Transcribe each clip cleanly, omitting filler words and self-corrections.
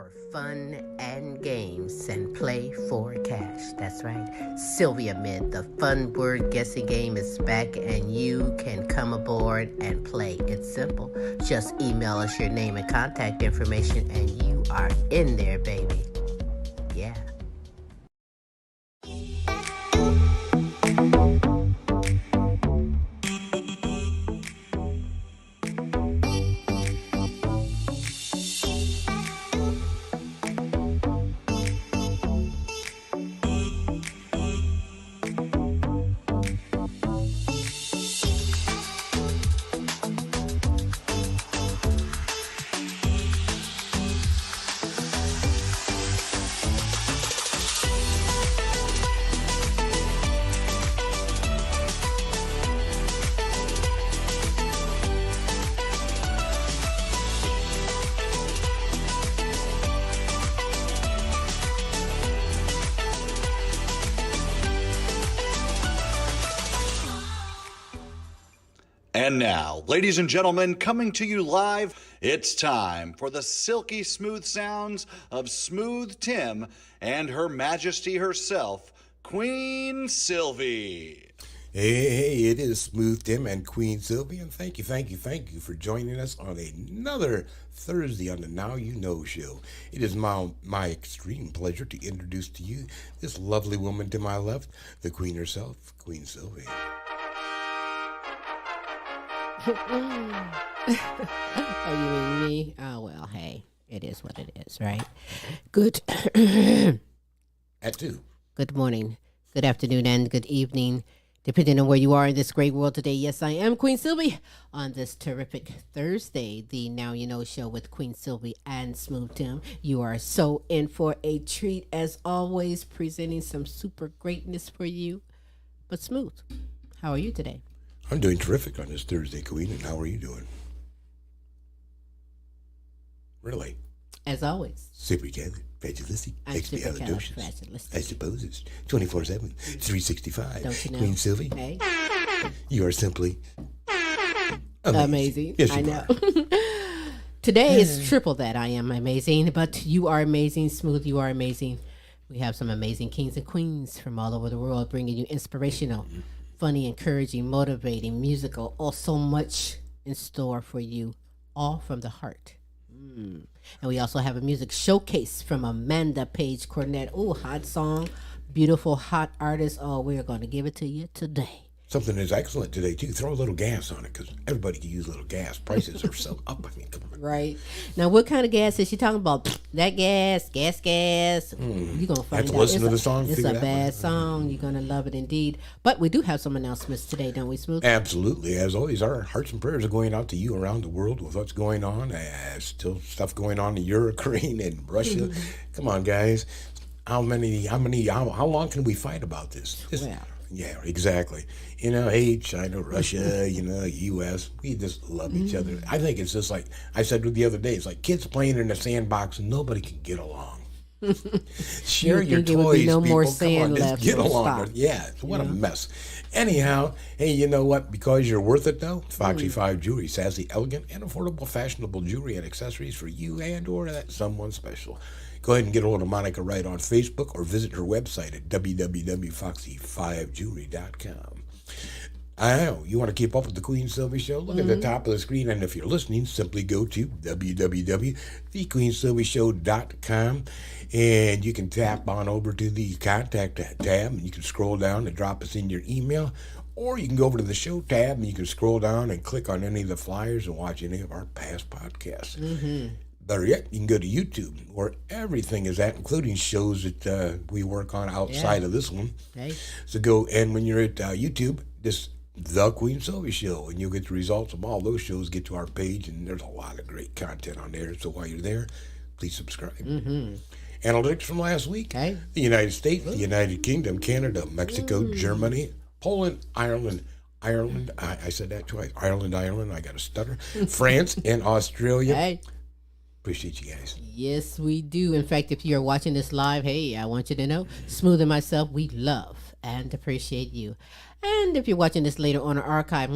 for fun and games and play for cash. That's right. Sylvia Mid, the fun word guessing game is back and you can come aboard and play. It's simple. Just email us your name and contact information and you are in there, baby. Yeah. And now, ladies and gentlemen, coming to you live, it's time for the silky smooth sounds of Smooth Tim and Her Majesty herself, Queen Silvy. Hey, it is Smooth Tim and Queen Silvy, and thank you for joining us on another Thursday on the Now You Know show. It is my extreme pleasure to introduce to you this lovely woman to my left, the Queen herself, Queen Silvy. Oh, you mean me? Oh, well, hey, it is what it is, right? Good. At 2. Good morning, good afternoon, and good evening, depending on where you are in this great world today. Yes, I am Queen Silvy on this terrific Thursday, the Now You Know show with Queen Silvy and Smooth Tim. You are so in for a treat, as always, presenting some super greatness for you. But Smooth, how are you today? I'm doing terrific on this Thursday, Queen, and how are you doing? Really? As always. Supercalifragilistic, expialidocious. I suppose it's 24/7, 365. Don't you know? Queen Silvy, Hey. you are simply amazing. Yes, you I know. are. Today is triple that. I am amazing, but you are amazing. Smooth, you are amazing. We have some amazing kings and queens from all over the world bringing you inspirational, funny, encouraging, motivating, musical, so much in store for you, all from the heart. And we also have a music showcase from Amanda Page Cornette. Oh, hot song, beautiful, hot artist. Oh, we're going to give it to you today. Something is excellent today, too. Throw a little gas on it, because everybody can use a little gas. Prices are so up. I mean, come on. Right. Now, what kind of gas is she talking about? That gas. You're going to find out. Have to listen to the song. It's a bad song. You're going to love it indeed. But we do have some announcements today, don't we, Smooth? Absolutely. As always, our hearts and prayers are going out to you around the world with what's going on. Still stuff going on in Ukraine and Russia. Come on, guys. How long can we fight about this? Yeah, exactly. Hey, China, Russia, U.S., we just love each other. I think it's just like I said the other day, it's like kids playing in a sandbox and nobody can get along. Share your toys, no people. More Come sand on, left, just get no along. stop. Yeah, what a mess. Anyhow, hey, you know what? Because you're worth it, though, Foxy 5 Jewelry, sassy, elegant, and affordable fashionable jewelry and accessories for you and or that someone special. Go ahead and get a hold of Monica Wright on Facebook or visit her website at www.foxy5jewelry.com. I know, you want to keep up with the Queen Silvy Show? Look at the top of the screen, and if you're listening, simply go to www.thequeensylvyshow.com, and you can tap on over to the contact tab, and you can scroll down and drop us in your email, or you can go over to the show tab, and you can scroll down and click on any of the flyers and watch any of our past podcasts. Better yet, you can go to YouTube, where everything is at, including shows that we work on outside of this one. Hey. So go, and when you're at YouTube, just The Queen Silvy Show, and you'll get the results of all those shows, get to our page, and there's a lot of great content on there. So while you're there, please subscribe. Analytics from last week, the United States, the United Kingdom, Canada, Mexico, Germany, Poland, Ireland, I said that twice, Ireland, I got a stutter, France, and Australia. Hey. Appreciate you guys. Yes, we do. In fact, if you're watching this live, hey, I want you to know, Smooth and myself, we love and appreciate you. And if you're watching this later on our archive,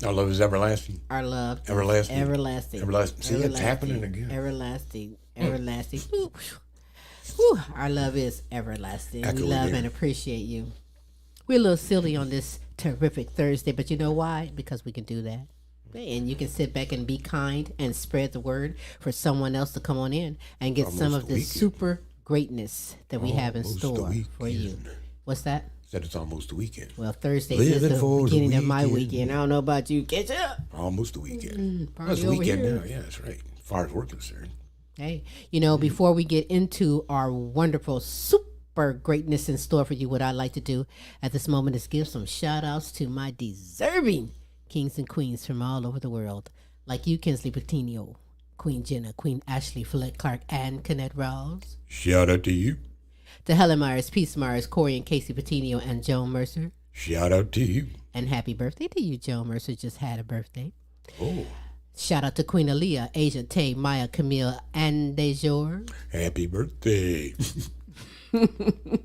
our love is everlasting. Our love everlasting. Everlasting. Everlasting. See, it's happening again. Everlasting. Everlasting. Whew. Whew. Our love is everlasting. Echo We love again. and appreciate you. We're a little silly on this terrific Thursday, but you know why? Because we can do that. And you can sit back and be kind and spread the word for someone else to come on in and get some Almost of the this weekend. super greatness that we have in Almost the store for you. weekend. What's that? Said it's almost the weekend. Well, Thursday Living is the for the beginning of my weekend. weekend. I don't know about you. Catch up. Almost the weekend. Party That's the over weekend here. now. Yeah, that's right. As far as we're concerned. Hey, you know, before we get into our wonderful, super greatness in store for you, what I'd like to do at this moment is give some shout outs to my deserving kings and queens from all over the world, like you, Kinsley Petiniot, Queen Jenna, Queen Ashley, Follette Clark, and Kennette Rawls. Shout out to you. To Helen Myers, Peace Myers, Corey and Casey Petiniot, and Joan Mercer. Shout out to you. And happy birthday to you, Joan Mercer just had a birthday. Oh, Shout out to Queen Aaliyah, Asia Tay, Maya, Camille, and Dejour. happy birthday.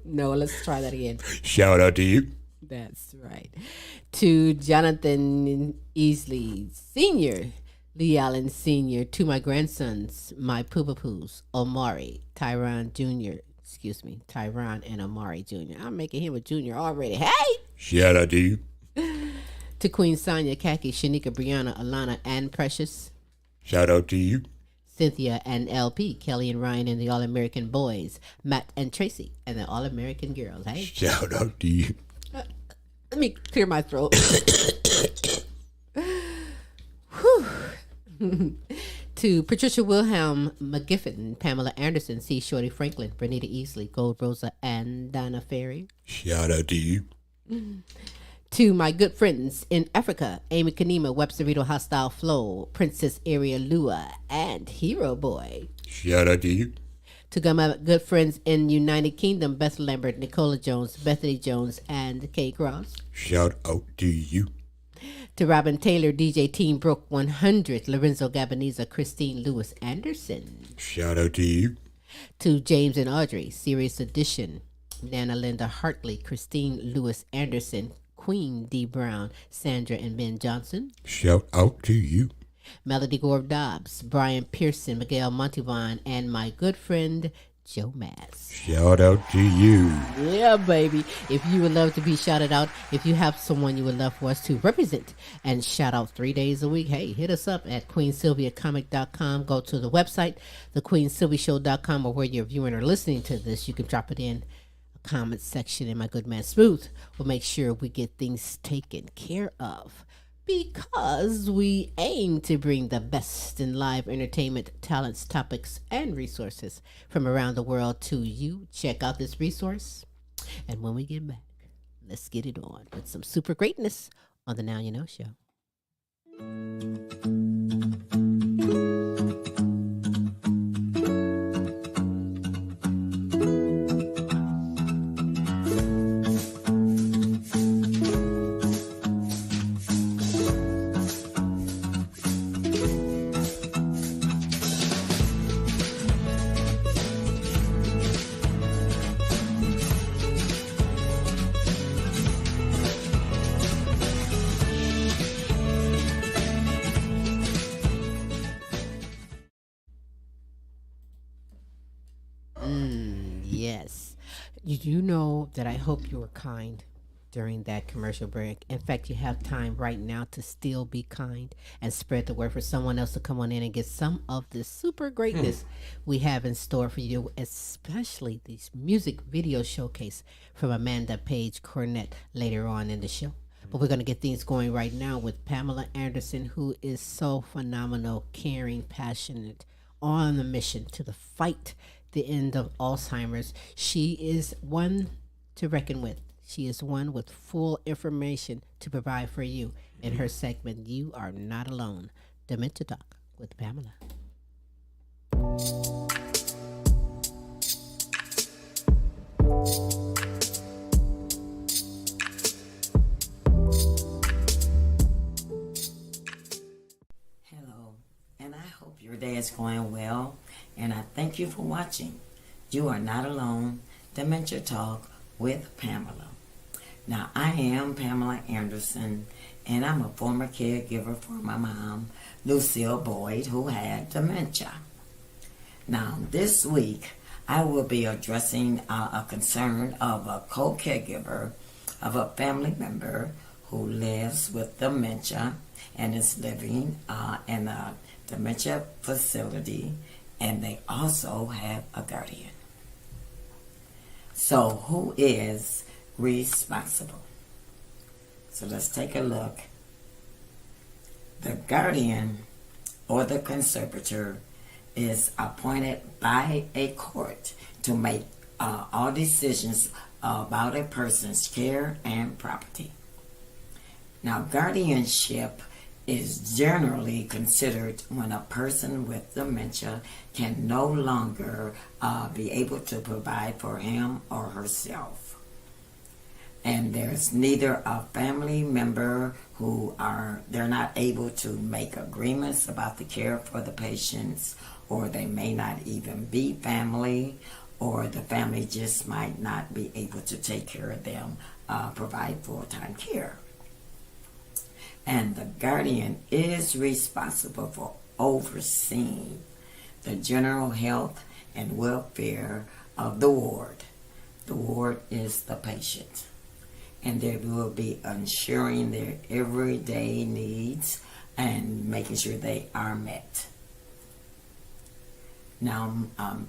No, let's try that again. Shout out to you. That's right. To Jonathan Easley Sr., Lee Allen Sr., to my grandsons, my Poopapoos, Omari, Tyron Jr., Tyron and Omari Jr. I'm making him a junior already. Hey! Shout out to you. To Queen Sonia, Kaki, Shanika, Brianna, Alana, and Precious. Shout out to you. Cynthia and LP, Kelly and Ryan and the All-American Boys, Matt and Tracy and the All-American Girls. Hey, Shout out to you. let me clear my throat. Whew. To Patricia Wilhelm McGiffin, Pamela Anderson, C. Shorty Franklin, Bernita Easley, Gold Rosa, and Donna Ferry. Shout out to you. To my good friends in Africa, Amy Kanema, Websterito Hostile Flow, Princess Aria Lua, and Hero Boy. Shout out to you. To my good friends in United Kingdom, Beth Lambert, Nicola Jones, Bethany Jones, and Kay Cross. Shout out to you. To Robin Taylor, DJ Team Brook 100, Lorenzo Gabaniza, Christine Lewis Anderson. Shout out to you. To James and Audrey, Serious Edition, Nana Linda Hartley, Christine Lewis Anderson, Queen D. Brown, Sandra and Ben Johnson. Shout out to you. Melody Gore Dobbs, Brian Pearson, Miguel Montevon, and my good friend Joe Mass. Shout out to you. Yeah, baby. If you would love to be shouted out, if you have someone you would love for us to represent and shout out 3 days a week, hey, hit us up at queensylviacomic.com. Go to the website, thequeensylviashow.com, or where you're viewing or listening to this. You can drop it in a comment section, and my good man Smooth will make sure we get things taken care of, because we aim to bring the best in live entertainment, talents, topics, and resources from around the world to you. Check out this resource. And when we get back, let's get it on with some super greatness on the Now You Know Show. Yes. You know that I hope you were kind during that commercial break. In fact, you have time right now to still be kind and spread the word for someone else to come on in and get some of this super greatness we have in store for you, especially this music video showcase from Amanda Page Cornett later on in the show. But we're going to get things going right now with Pamela Anderson, who is so phenomenal, caring, passionate, on the mission to the fight the end of Alzheimer's. She is one to reckon with. She is one with full information to provide for you in her segment, You Are Not Alone. Dementia Talk with Pamela. Hello, and I hope your day is going well, and I thank you for watching. You Are Not Alone, Dementia Talk with Pamela. Now, I am Pamela Anderson, and I'm a former caregiver for my mom, Michele Boyd, who had dementia. Now, this week, I will be addressing a concern of a co-caregiver of a family member who lives with dementia and is living in a dementia facility, and they also have a guardian. So, who is responsible? So let's take a look. The guardian or the conservator is appointed by a court to make all decisions about a person's care and property. Now, guardianship is generally considered when a person with dementia can no longer be able to provide for him or herself. And there's neither a family member they're not able to make agreements about the care for the patients, or they may not even be family, or the family just might not be able to take care of them, provide full-time care. And the guardian is responsible for overseeing the general health and welfare of the ward. The ward is the patient. And they will be ensuring their everyday needs and making sure they are met. Now,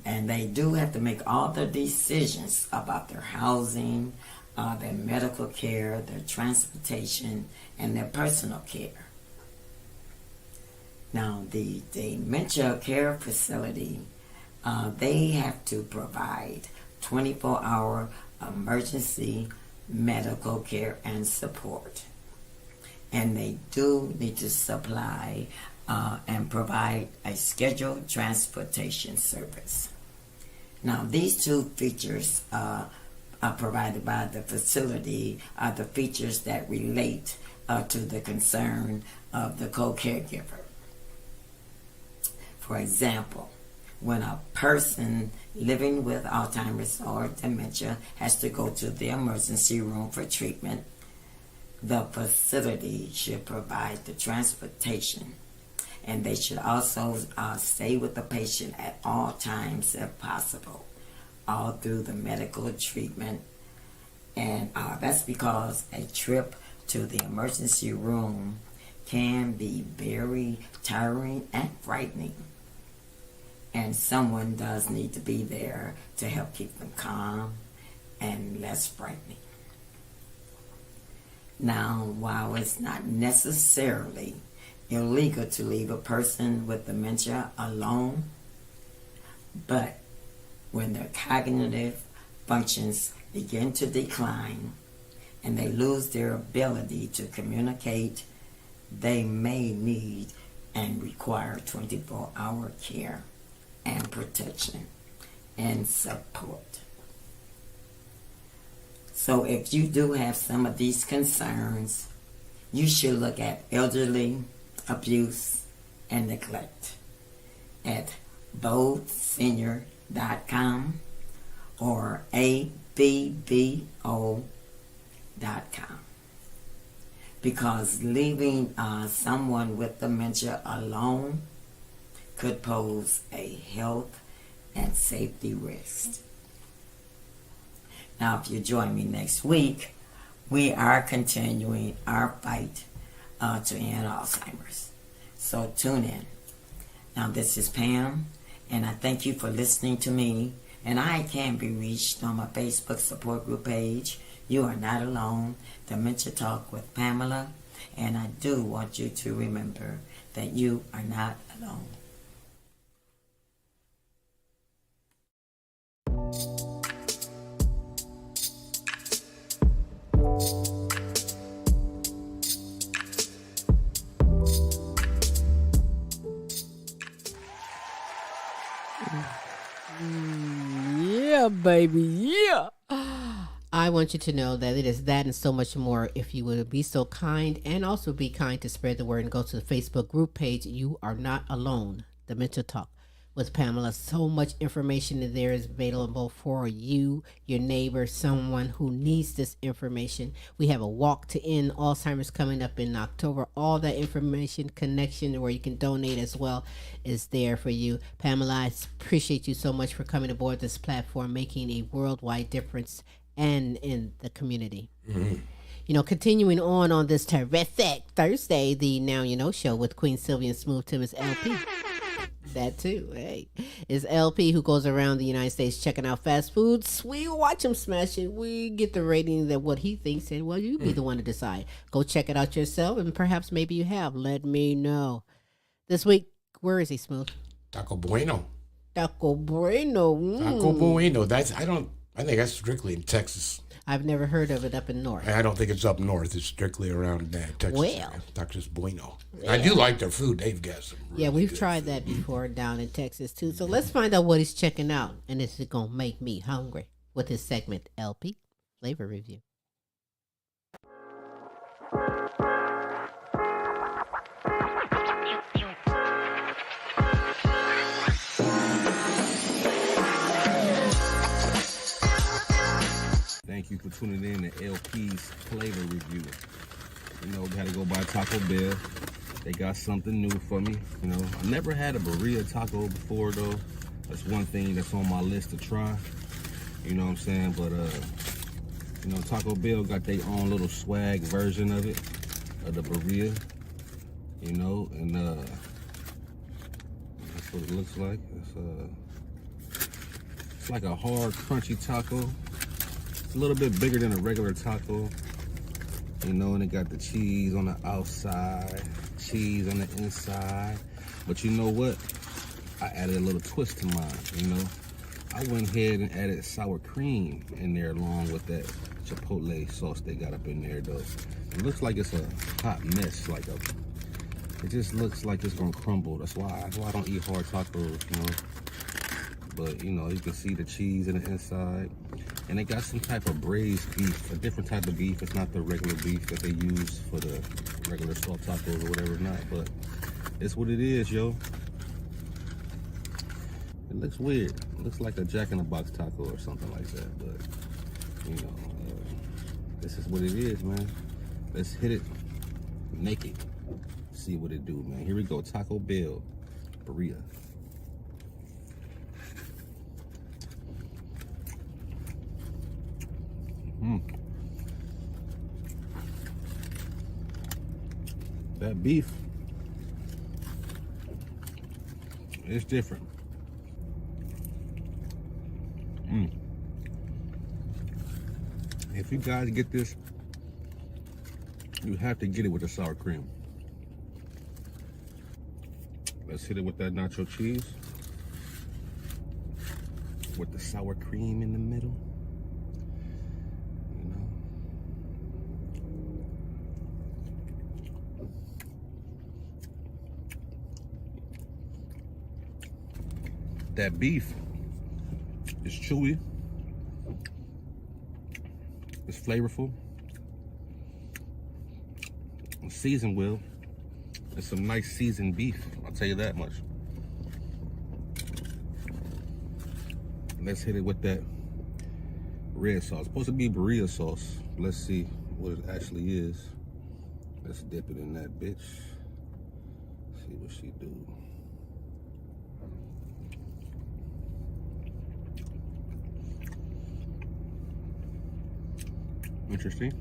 and they do have to make all the decisions about their housing, their medical care, their transportation, and their personal care. Now, the dementia care facility, they have to provide 24-hour emergency medical care and support. And they do need to supply and provide a scheduled transportation service. Now, these two features are provided by the facility are the features that relate to the concern of the co-caregiver. For example, when a person living with Alzheimer's or dementia has to go to the emergency room for treatment, the facility should provide the transportation, and they should also stay with the patient at all times if possible, all through the medical treatment. And that's because a trip to the emergency room can be very tiring and frightening. And someone does need to be there to help keep them calm and less frightening. Now, while it's not necessarily illegal to leave a person with dementia alone, but when their cognitive functions begin to decline and they lose their ability to communicate, they may need and require 24-hour care and protection and support. So if you do have some of these concerns, you should look at elderly abuse and neglect at bodesenior.com or abbo.com, because leaving someone with dementia alone could pose a health and safety risk. Now, if you join me next week, we are continuing our fight to end Alzheimer's. So tune in. Now, this is Pam, and I thank you for listening to me. And I can be reached on my Facebook support group page, You Are Not Alone, Dementia Talk with Pamela. And I do want you to remember that you are not alone. Yeah, baby, yeah. I want you to know that it is that and so much more if you would be so kind, and also be kind to spread the word and go to the Facebook group page, You Are Not Alone, Dementia Talk with Pamela. So much information in there is available for you, your neighbor, someone who needs this information. We have a walk to end Alzheimer's coming up in October. All that information, connection, where you can donate as well, is there for you. Pamela, I appreciate you so much for coming aboard this platform, making a worldwide difference and in the community. You know, continuing on this terrific Thursday, the Now You Know show with Queen Silvy and Smooth Tim is LP. That too, hey. Is LP, who goes around the United States checking out fast foods. We watch him smash it. We get the rating that what he thinks, and well, you be the one to decide. Go check it out yourself, and perhaps maybe you have. Let me know. This week, where is he, Smooth? Taco Bueno. Taco Bueno. Taco Bueno. I think that's strictly in Texas. I've never heard of it up in North. I don't think it's up north. It's strictly around Texas. Well. Texas Bueno. I do like their food. They've got some really We've good tried food. that before down in Texas too. So let's find out what he's checking out, and this is gonna make me hungry with his segment LP Flavor Review. Thank you for tuning in to LP's Flavor Review. You know, got to go by Taco Bell. They got something new for me. You know, I never had a burrito taco before though. That's one thing that's on my list to try. You know what I'm saying? But you know, Taco Bell got their own little swag version of it, of the burrito. You know, and that's what it looks like. It's like a hard, crunchy taco. It's a little bit bigger than a regular taco, you know, and it got the cheese on the outside, cheese on the inside. But you know what? I added a little twist to mine, you know. I went ahead and added sour cream in there along with that chipotle sauce they got up in there, though. It looks like it's a hot mess, it just looks like it's gonna crumble. That's why I don't eat hard tacos, you know. But, you know, you can see the cheese in the inside. And they got some type of braised beef, a different type of beef. It's not the regular beef that they use for the regular salt tacos or whatever not, but it's what it is, yo. It looks weird. It looks like a Jack in the Box taco or something like that, but, you know, this is what it is, man. Let's hit it naked. See what it do, man. Here we go, Taco Bell burrito. That beef, it's different. If you guys get this, you have to get it with the sour cream. Let's hit it with that nacho cheese with the sour cream in the middle. That beef is chewy, it's flavorful, it's seasoned well. It's some nice seasoned beef, I'll tell you that much. Let's hit it with that red sauce. It's supposed to be burrito sauce. Let's see what it actually is. Let's dip it in that bitch. See what she do. Interesting.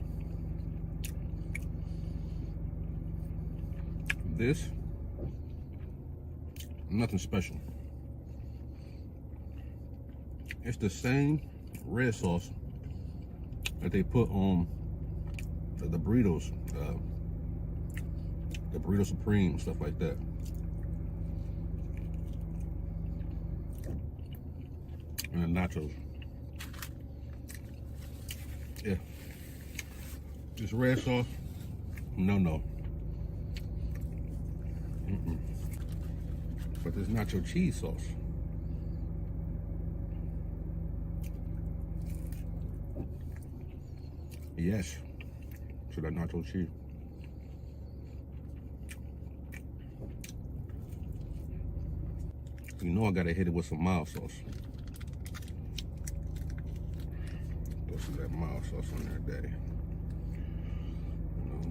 This, nothing special. It's the same red sauce that they put on the burritos, the burrito supreme, stuff like that. And the nachos. Yeah. This red sauce, no. But this nacho cheese sauce. Yes, to that nacho cheese. You know I gotta hit it with some mild sauce. Throw some of that mild sauce on there, daddy. You know,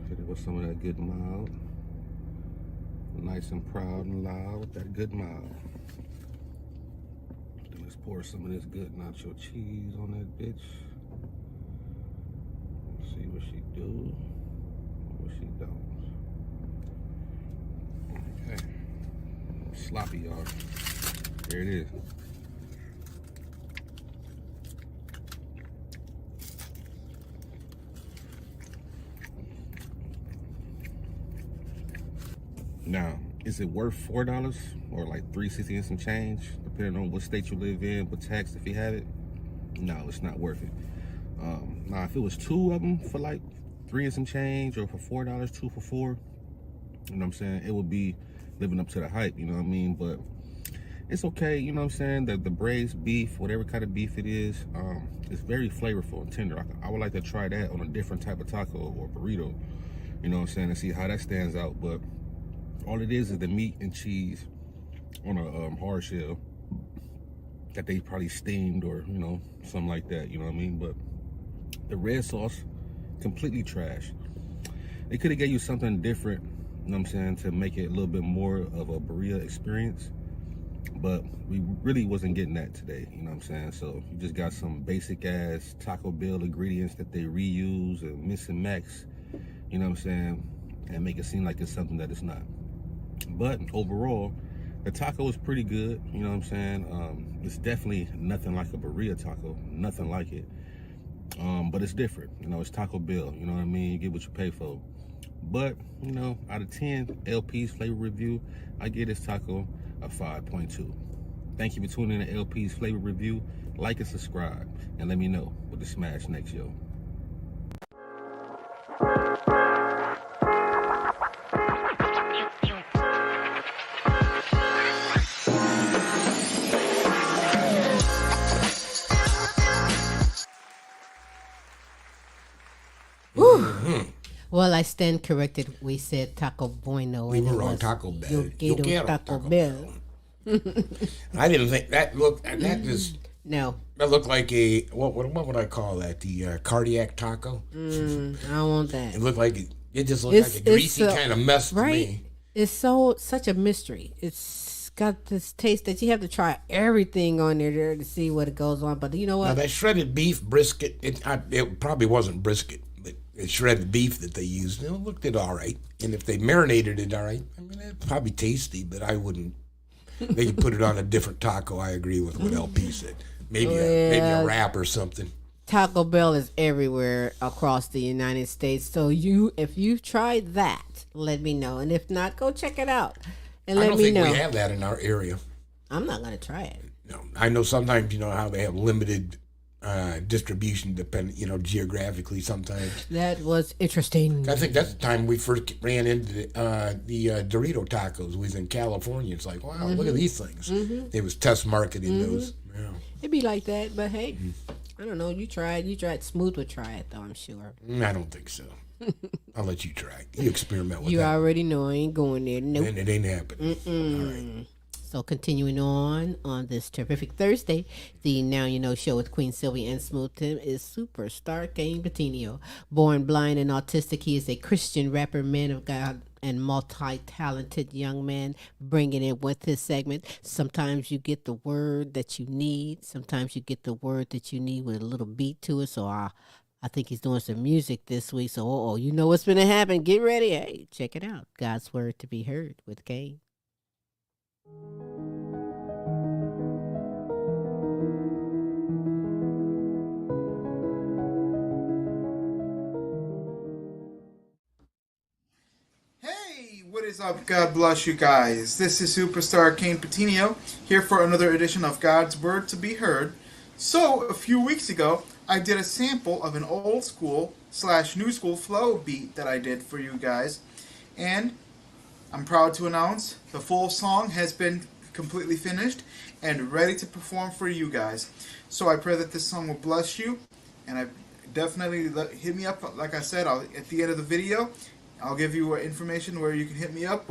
hit it with some of that good mild. Nice and proud and loud with that good mild. Then let's pour some of this good nacho cheese on that bitch. Let's see what she do, what she don't. Okay. Sloppy, y'all. There it is. Now, is it worth $4 or like $3.60 and some change, depending on what state you live in, but tax if you have it? No, it's not worth it. Now, if it was 2 of them for like $3 and some change, or for $4, 2 for $4, you know what I'm saying? It would be living up to the hype, you know what I mean? But it's okay, you know what I'm saying? The braised beef, whatever kind of beef it is, it's very flavorful and tender. I would like to try that on a different type of taco or burrito, you know what I'm saying, and see how that stands out. But all it is the meat and cheese on a hard shell that they probably steamed or, you know, something like that, you know what I mean? But the red sauce, completely trash. They could have gave you something different, you know what I'm saying, to make it a little bit more of a burrito experience. But we really wasn't getting that today, you know what I'm saying? So you just got some basic ass Taco Bell ingredients that they reuse and mix and max, you know what I'm saying, and make it seem like it's something that it's not. But overall, the taco is pretty good, you know what I'm saying? It's definitely nothing like a burrito taco, nothing like it. But it's different, you know, it's Taco Bell, you know what I mean? You get what you pay for. But, you know, out of 10 LPs Flavor review, I give this taco a 5.2. Thank you for tuning in to LPs Flavor review. Like and subscribe, and let me know what to smash next, yo. Well, I stand corrected. We said Taco Bueno. We and were it on was Taco Bell. Yo quiero Taco Bell. I didn't think that looked. That just No, that looked like a what would I call that? The cardiac taco. I don't want that. It looked like it just looked It's- like a greasy it's, kind of mess to Right? me. It's such a mystery. It's got this taste that you have to try everything on there to see what it goes on. But you know Now what? that shredded beef brisket, it probably wasn't brisket, but it's shredded beef that they used. It looked all right, and if they marinated it all right, I mean, it's probably tasty, but I wouldn't. They could put it on a different taco. I agree with what LP said. Maybe a wrap or something. Taco Bell is everywhere across the United States. So if you've tried that, let me know. And if not, go check it out and I let don't me think know. we have that in our area. I'm not gonna try it. No, I know sometimes you know how they have limited distribution, depending geographically. Sometimes That was interesting. I think that's the time we first ran into the Dorito tacos. We was in California. It's like, wow, look at these things. They was test marketing those. Yeah. It'd be like that, but hey, I don't know. You tried. Smooth would try it though, I'm sure. I don't think so. I'll let you try. You experiment with You that. already know I ain't going there. Nope. And it ain't happening. All right. So continuing on this terrific Thursday, the Now You Know show with Queen Silvy and Smooth Tim is superstar Kayne Petiniot. Born blind and autistic, he is a Christian rapper, man of God, and multi-talented young man, bringing it with his segment. Sometimes you get the word that you need. Sometimes you get the word that you need with a little beat to it. So I think he's doing some music this week. So you know what's going to happen. Get ready. Hey, check it out. God's word to be heard with Kayne. Hey, what is up? God bless you guys. This is Superstar Kayne Petiniot here for another edition of God's Word to be Heard. So, a few weeks ago, I did a sample of an old school / new school flow beat that I did for you guys. And I'm proud to announce the full song has been completely finished and ready to perform for you guys. So I pray that this song will bless you, and I definitely hit me up. Like I said, at the end of the video, I'll give you information where you can hit me up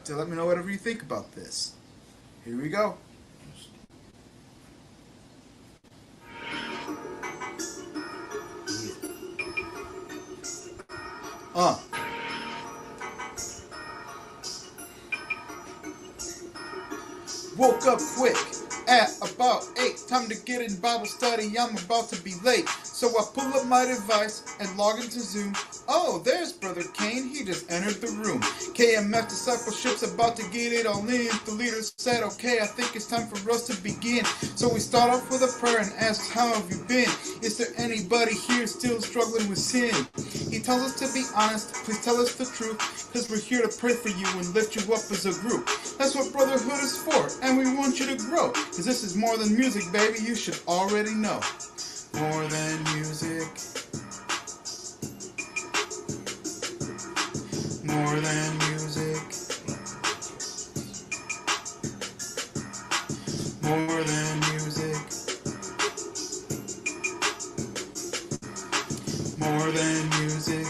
to let me know whatever you think about this. Here we go. Woke up quick at about 8. Time to get in Bible study. I'm about to be late. So I pull up my device and log into Zoom. Oh, there's Brother Kayne. He just entered the room. KMF discipleship's about to get it all in. The leader said, okay, I think it's time for us to begin. So we start off with a prayer and ask, how have you been? Is there anybody here still struggling with sin? He tells us to be honest. Please tell us the truth, because we're here to pray for you and lift you up as a group. That's what brotherhood is for, and we want you to grow, because this is more than music, baby. You should already know. More than music. More than music. More than music. More than music.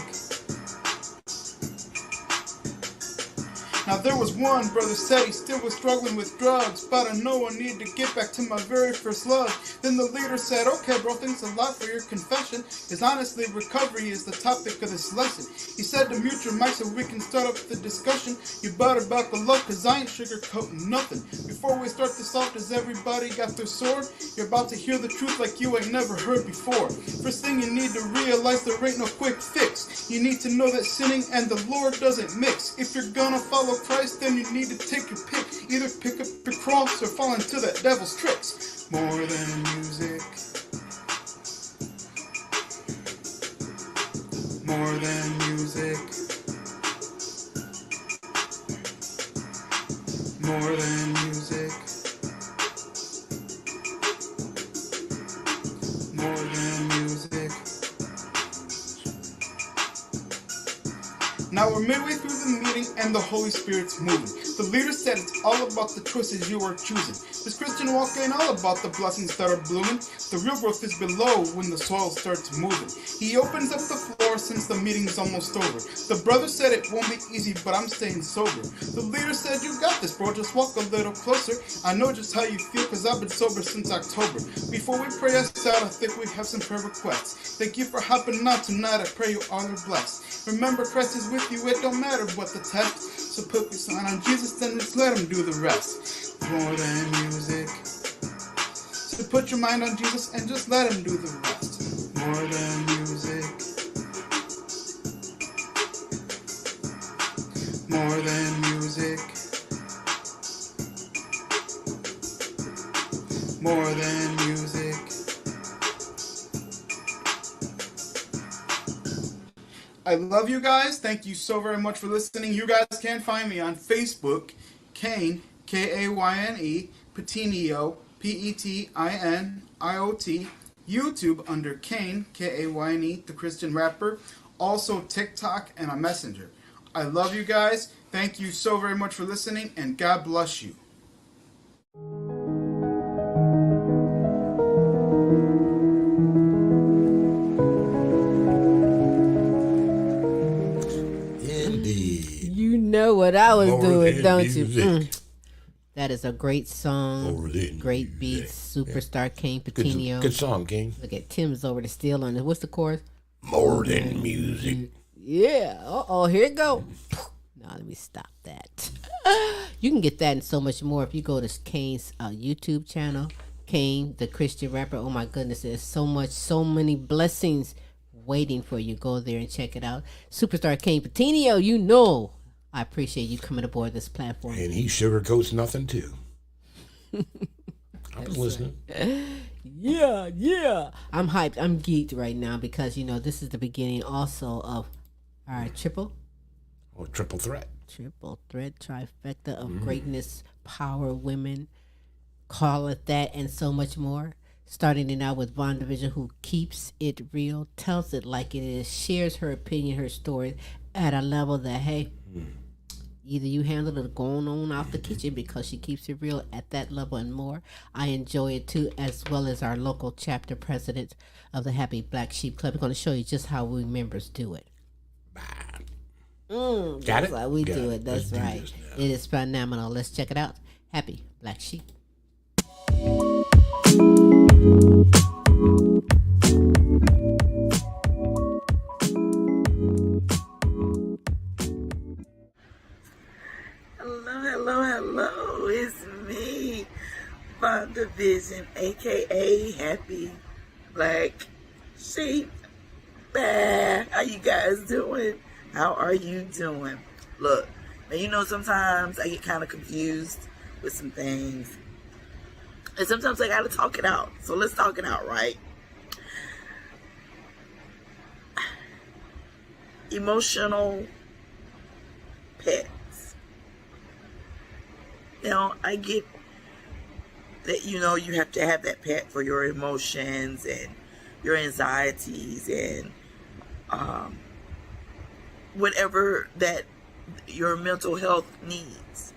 Now there was one brother said he still was struggling with drugs, but I know I need to get back to my very first love. Then the leader said, okay bro, thanks a lot for your confession, because honestly recovery is the topic of this lesson. He said to mute your mic so we can start up the discussion. You better buckle up, cause I ain't sugarcoating nothing. Before we start this off, does everybody got their sword? You're about to hear the truth like you ain't never heard before. First thing you need to realize, there ain't no quick fix. You need to know that sinning and the Lord doesn't mix. If you're gonna follow Christ, then you need to take your pick. Either pick up your cross or fall into that devil's tricks. More than music. More than music. More than music. More than music. Now we're midway through the meeting and the Holy Spirit's moving. The leader said it's all about the choices you are choosing. This Christian walk ain't all about the blessings that are blooming. The real growth is below when the soil starts moving. He opens up the floor since the meeting's almost over. The brother said it won't be easy, but I'm staying sober. The leader said, you got this, bro, just walk a little closer. I know just how you feel, cause I've been sober since October. Before we pray us out, I think we have some prayer requests. Thank you for hopping on tonight, I pray you all are blessed. Remember, Christ is with you, it don't matter what the test. So put your sign on Jesus, then just let him do the rest. More than music. So put your mind on Jesus and just let him do the rest. More than music. More than music. More than music. I love you guys. Thank you so very much for listening. You guys can find me on Facebook, Kayne, Kayne, Petiniot, Petiniot, YouTube under Kayne, Kayne, the Christian rapper, also TikTok and a messenger. I love you guys. Thank you so very much for listening, and God bless you. You know what I was doing, don't music. you? That is a great song, great beats, superstar Kayne Petiniot. Good song, King. Look at Tim's over the steel on it. What's the chorus? More than music. Yeah. Uh-oh, here it go. Now let me stop that. You can get that and so much more if you go to Kayne's YouTube channel, Kayne, the Christian rapper. Oh my goodness, there's so many blessings waiting for you. Go there and check it out. Superstar Kayne Petiniot, you know I appreciate you coming aboard this platform. And he sugarcoats nothing too. I was listening. Yeah. I'm hyped. I'm geeked right now because, you know, this is the beginning also of our triple threat trifecta of greatness, power, women, call it that, and so much more. Starting it out with Vonda Vision, who keeps it real, tells it like it is, shares her opinion, her story at a level that, hey, either you handle it or going on out the kitchen, because she keeps it real at that level and more. I enjoy it too, as well as our local chapter president of the Happy Black Sheep Club. We're going to show you just how we members do it. Got That's it? how we Got do it. it. That's Let's do right. this now. It is phenomenal. Let's check it out. Happy Black Sheep. Hello. It's me, Vonda Vision, aka Happy Black Sheep. Bah. How you guys doing? How are you doing? Look, now you know sometimes I get kind of confused with some things. And sometimes I gotta talk it out. So let's talk it out, right? Emotional pets. You know, I get that, you know, you have to have that pet for your emotions and your anxieties and whatever that your mental health needs.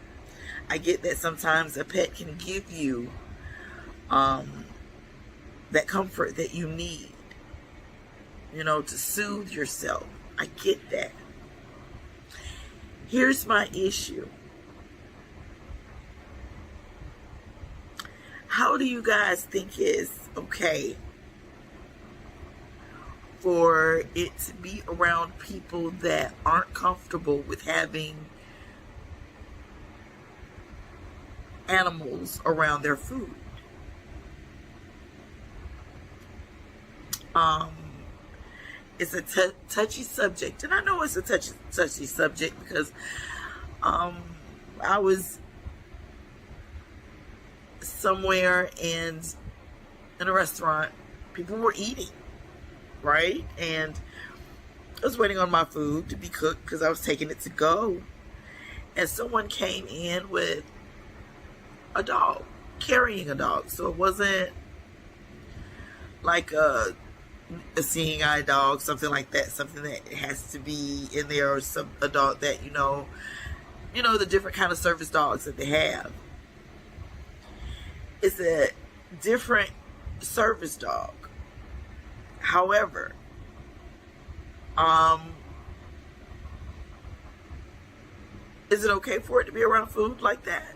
I get that sometimes a pet can give you that comfort that you need, you know, to soothe yourself. I get that. Here's my issue. How do you guys think it's okay for it to be around people that aren't comfortable with having animals around their food? It's a touchy subject, and I know it's a touchy subject because I was somewhere and in a restaurant, people were eating, right? And I was waiting on my food to be cooked because I was taking it to go, and someone came in with a dog, carrying a dog. So it wasn't like a seeing eye dog, something like that, something that has to be in there, or a dog that you know the different kind of service dogs that they have. It's a different service dog. However, is it okay for it to be around food like that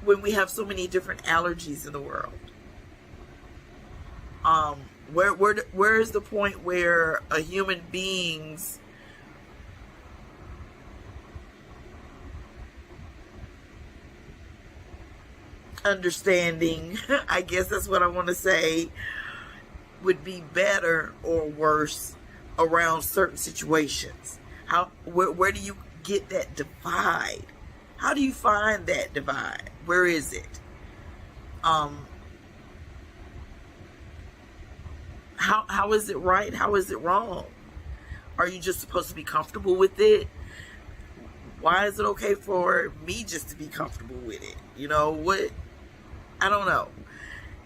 when we have so many different allergies in the world? Where is the point where a human being's understanding, I guess that's what I want to say, would be better or worse around certain situations? Where do you get that divide? How do you find that divide? Where is it? How is it right? How is it wrong? Are you just supposed to be comfortable with it? Why is it okay for me just to be comfortable with it? You know what? I don't know.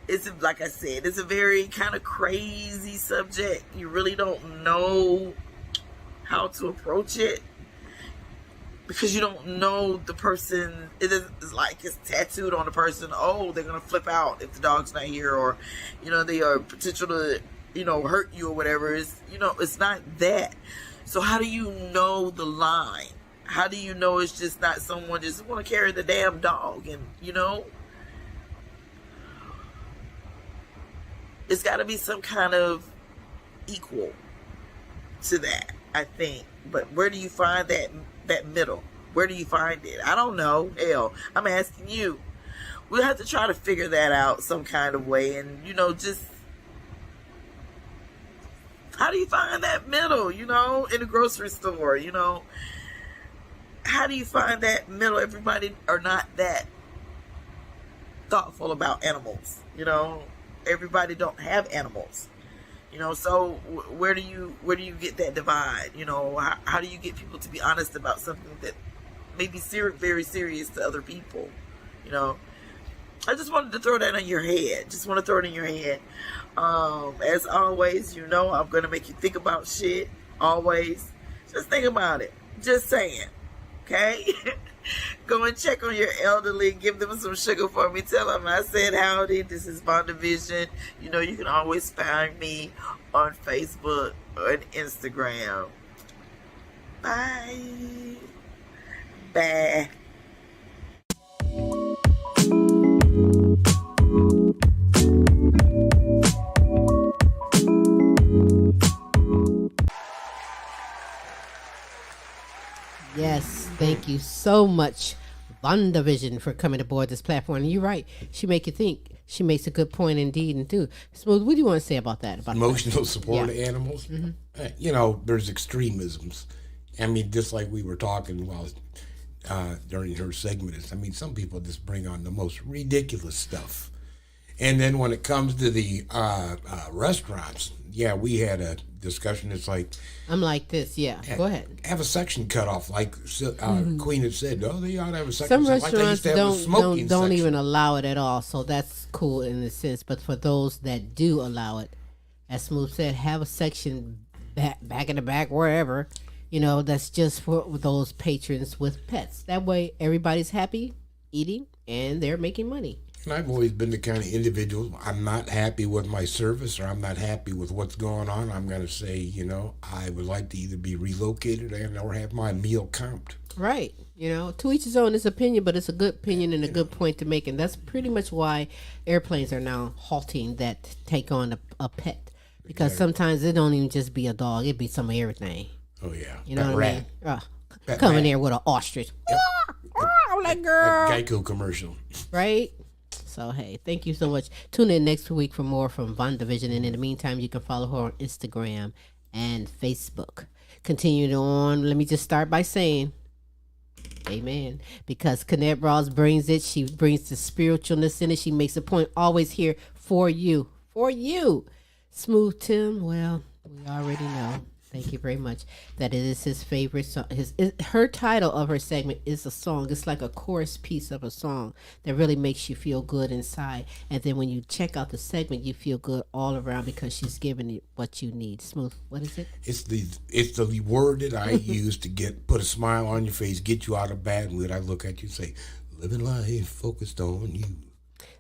It's, like I said, it's a very kind of crazy subject. You really don't know how to approach it because you don't know the person. It's like it's tattooed on the person. Oh, they're gonna flip out if the dog's not here, or they are potential to hurt you or whatever. It's not that. So how do you know the line? How do you know it's just not someone just want to carry the damn dog? And it's got to be some kind of equal to that, I think. But where do you find that middle? Where do you find it? I don't know. Hell, I'm asking you. We'll have to try to figure that out some kind of way. And, just how do you find that middle, in the grocery store, How do you find that middle? Everybody are not that thoughtful about animals, Everybody don't have animals, so where do you get that divide? How do you get people to be honest about something that may be very serious to other people? I just wanted to throw that in your head. Just want to throw it in your head. As always, I'm going to make you think about shit. Always. Just think about it. Just saying. Okay? Go and check on your elderly. Give them some sugar for me. Tell them I said howdy. This is Vonda Vision. You can always find me on Facebook or Instagram. Bye. Bye. Yes, thank you so much, Vonda Vision, for coming aboard this platform. And you're right. She make you think. She makes a good point indeed and do. Smooth, what do you want to say about that? About Emotional support Yeah. of animals. You know, there's extremisms. I mean, just like we were talking while during her segment. I mean, some people just bring on the most ridiculous stuff. And then when it comes to the restaurants, yeah, we had a discussion. It's like, I'm like this. Yeah, go ahead. have a section cut off, like Queen had said. Oh, they ought to have a section. Some like they restaurants used to have a don't smoking don't section. even allow it at all, so that's cool in a sense. But for those that do allow it, as Smooth said, have a section back in the back, wherever. You know, that's just for those patrons with pets. That way, everybody's happy eating and they're making money. And I've always been the kind of individual, I'm not happy with my service or I'm not happy with what's going on. I'm going to say, you know, I would like to either be relocated and or have my meal comped. Right. You know, to each his own, his opinion, but it's a good opinion and a good point to make. And that's pretty much why airplanes are now halting that take on a pet. Because sometimes it don't even just be a dog, it be some of everything. Oh, yeah. You know Pet what rat. I mean? Pet Come in rat. there with an ostrich. Yep. I'm like, girl. Geico commercial. Right? So, hey, thank you so much. Tune in next week for more from Vonda Vision. And in the meantime, you can follow her on Instagram and Facebook. Continuing on, let me just start by saying, amen. Because Kennette Rawls brings it. She brings the spiritualness in it. She makes a point always here for you. For you. Smooth Tim, well, we already know. Thank you very much. That it is his favorite song. Her title of her segment is a song. It's like a chorus piece of a song that really makes you feel good inside. And then when you check out the segment, you feel good all around because she's giving you what you need. Smooth, what is it? It's the word that I use to put a smile on your face, get you out of bad mood. I look at you and say, living life focused on you.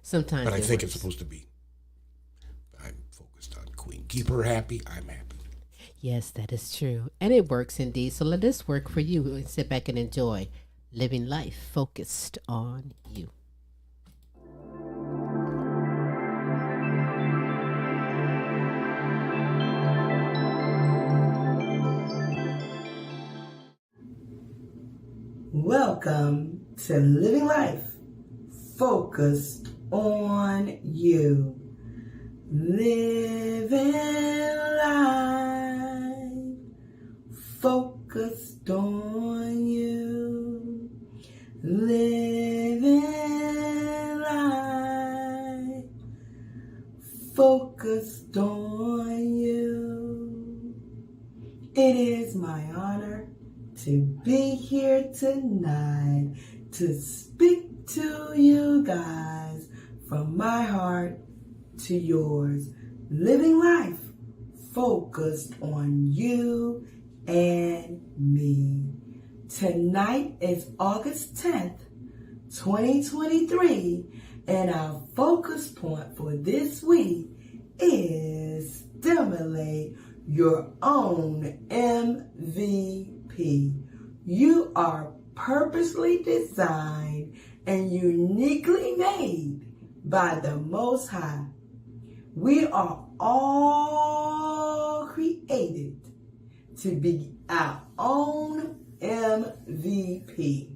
Sometimes But I it think works. it's supposed to be, I'm focused on Queen. Keep her happy, I'm happy. Yes, that is true. And it works indeed. So let this work for you and sit back and enjoy living life focused on you. Welcome to Living Life Focused on You. Living life focused on you. Living life focused on you. It is my honor to be here tonight to speak to you guys from my heart to yours. Living life focused on you and me. Tonight is August 10th, 2023, and our focus point for this week is stimulate your own MVP. You are purposely designed and uniquely made by the Most High. We are all created to be our own MVP.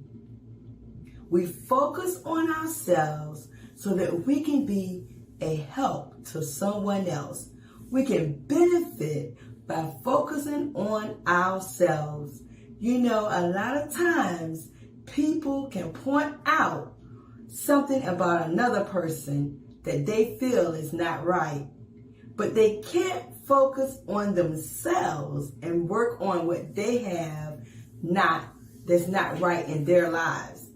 We focus on ourselves so that we can be a help to someone else. We can benefit by focusing on ourselves. You know, a lot of times people can point out something about another person that they feel is not right, but they can't focus on themselves and work on what they have that's not right in their lives.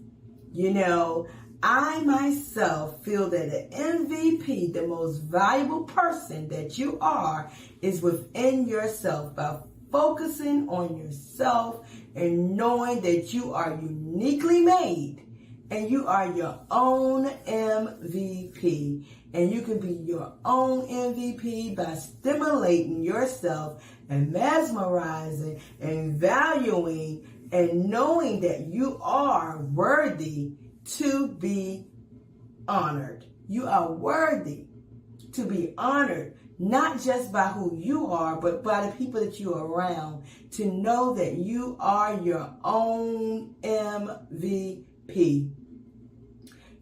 You know, I myself feel that the MVP, the most valuable person that you are, is within yourself. By focusing on yourself and knowing that you are uniquely made and you are your own MVP. And you can be your own MVP by stimulating yourself and mesmerizing and valuing and knowing that you are worthy to be honored. You are worthy to be honored. not just by who you are, but by the people that you are around, to know that you are your own MVP.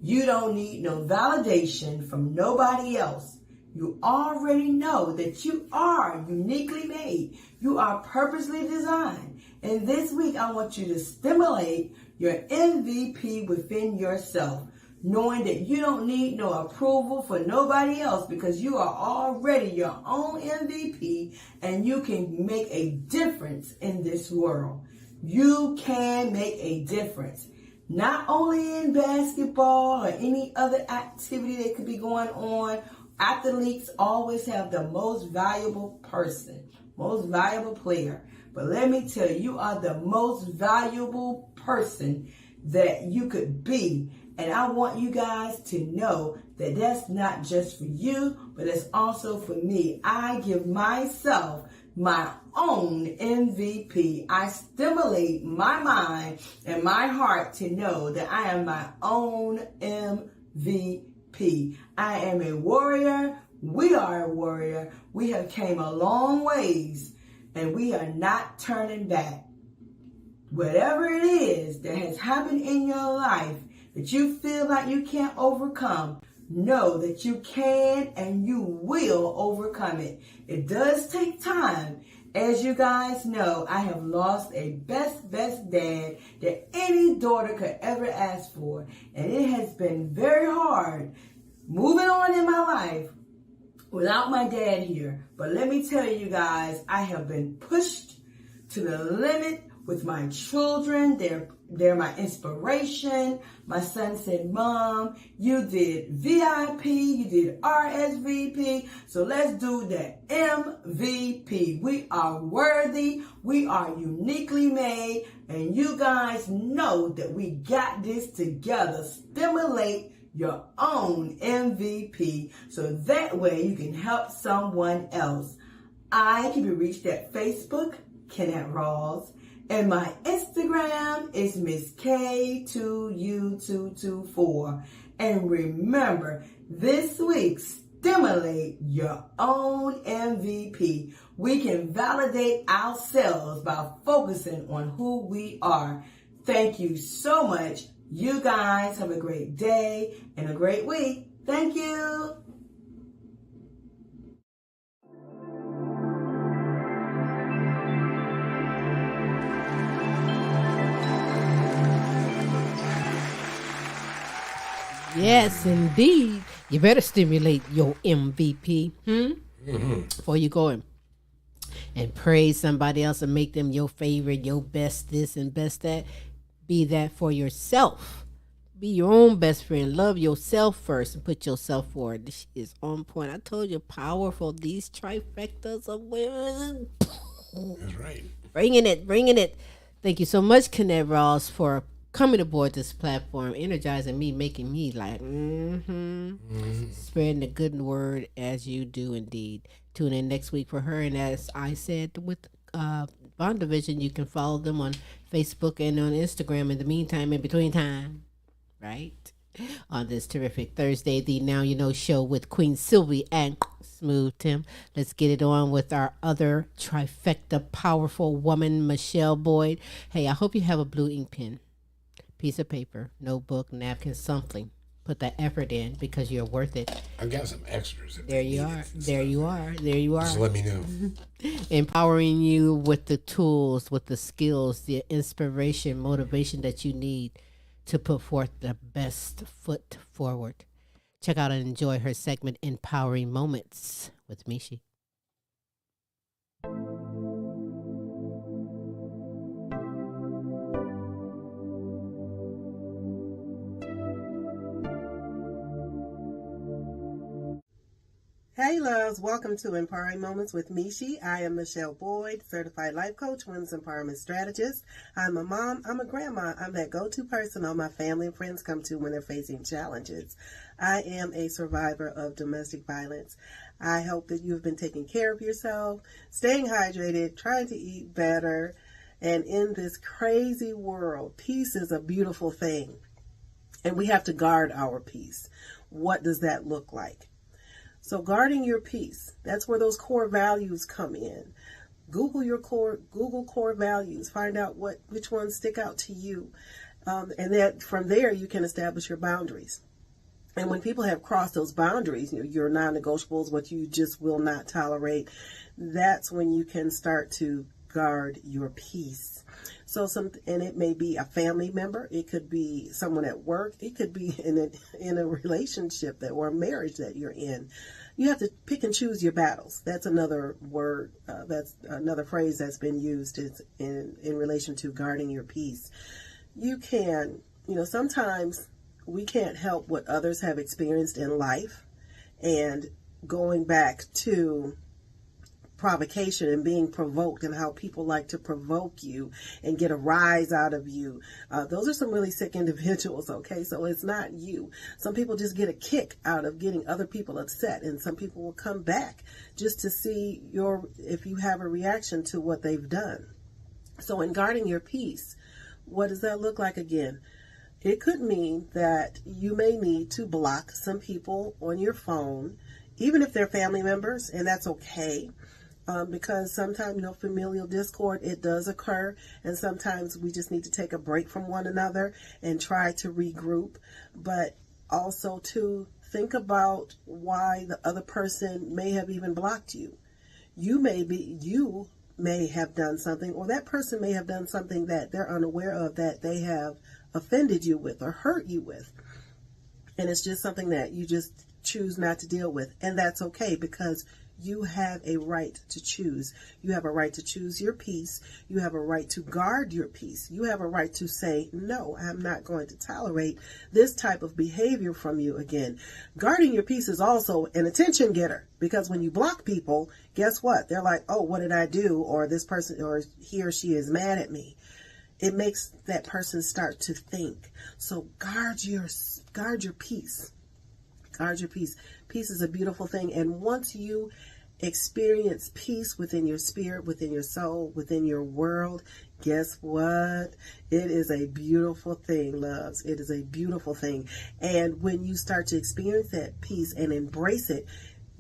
You don't need no validation from nobody else. You already know that you are uniquely made. You are purposely designed. And this week, I want you to stimulate your MVP within yourself, knowing that you don't need no approval for nobody else because you are already your own MVP and you can make a difference in this world. You can make a difference. Not only in basketball or any other activity that could be going on. Athletes always have the most valuable person, most valuable player. But let me tell you, you are the most valuable person that you could be. And I want you guys to know that that's not just for you, but it's also for me. I give myself my own MVP. I stimulate my mind and my heart to know that I am my own MVP. I am a warrior. We are a warrior. We have came a long ways and we are not turning back. Whatever it is that has happened in your life that you feel like you can't overcome, know that you can and you will overcome it. It does take time. As you guys know, I have lost a best dad that any daughter could ever ask for. And it has been very hard moving on in my life without my dad here. But let me tell you guys, I have been pushed to the limit with my children. They're my inspiration. My son said, Mom, you did VIP, you did RSVP, so let's do the MVP. We are worthy, we are uniquely made, and you guys know that we got this together. Stimulate your own MVP so that way you can help someone else. I can be reached at Facebook, Kennette Rawls. And my Instagram is Miss K2U224. And remember, this week, stimulate your own MVP. We can validate ourselves by focusing on who we are. Thank you so much. You guys have a great day and a great week. Thank you. Yes, indeed. You better stimulate your MVP before you go and praise somebody else and make them your favorite, your best this and best that. Be that for yourself. Be your own best friend. Love yourself first and put yourself forward. This is on point. I told you, powerful. These trifectas of women. That's right. Bringing it. Thank you so much, Kennette Rawls, for coming aboard this platform, energizing me, making me like, spreading the good word as you do indeed. Tune in next week for her. And as I said with Vonda Vision, you can follow them on Facebook and on Instagram in the meantime, in between time, right? On this terrific Thursday, the Now You Know show with Queen Silvy and Smooth Tim. Let's get it on with our other trifecta powerful woman, Michele Boyd. Hey, I hope you have a blue ink pen, piece of paper, notebook, napkin, something. Put that effort in because you're worth it. I've got some extras. There you are. There you are. Just let me know. Empowering you with the tools, with the skills, the inspiration, motivation that you need to put forth the best foot forward. Check out and enjoy her segment, Empowering Moments with Michi. Hey loves, welcome to Empowering Moments with Michi. I am Michele Boyd, certified life coach, women's empowerment strategist. I'm a mom, I'm a grandma, I'm that go-to person all my family and friends come to when they're facing challenges. I am a survivor of domestic violence. I hope that you've been taking care of yourself, staying hydrated, trying to eat better, and in this crazy world, peace is a beautiful thing, and we have to guard our peace. What does that look like? So guarding your peace, that's where those core values come in. Google core values, find out which ones stick out to you. And that from there you can establish your boundaries. And when people have crossed those boundaries, your non-negotiables, what you just will not tolerate, that's when you can start to guard your peace. And it may be a family member, it could be someone at work, it could be in a relationship or a marriage that you're in. You have to pick and choose your battles. That's another word, that's another phrase that's been used in relation to guarding your peace. You can, sometimes we can't help what others have experienced in life, and going back to provocation and being provoked and how people like to provoke you and get a rise out of you. Those are some really sick individuals, okay? So it's not you. Some people just get a kick out of getting other people upset, and some people will come back just to see if you have a reaction to what they've done. So in guarding your peace, what does that look like again? It could mean that you may need to block some people on your phone, even if they're family members, and that's okay. Because sometimes, familial discord, it does occur, and sometimes we just need to take a break from one another and try to regroup. But also to think about why the other person may have even blocked you. You may have done something, or that person may have done something that they're unaware of, that they have offended you with or hurt you with. And it's just something that you just choose not to deal with. And that's okay, because you have a right to choose. You have a right to choose your peace. You have a right to guard your peace. You have a right to say, no, I'm not going to tolerate this type of behavior from you again. Guarding your peace is also an attention getter, because when you block people, guess what? They're like, oh, what did I do? Or this person, or he or she is mad at me. It makes that person start to think. So guard your peace. Guard your peace. Peace is a beautiful thing. And once you experience peace within your spirit, within your soul, within your world, guess what? It is a beautiful thing, loves. It is a beautiful thing. And when you start to experience that peace and embrace it,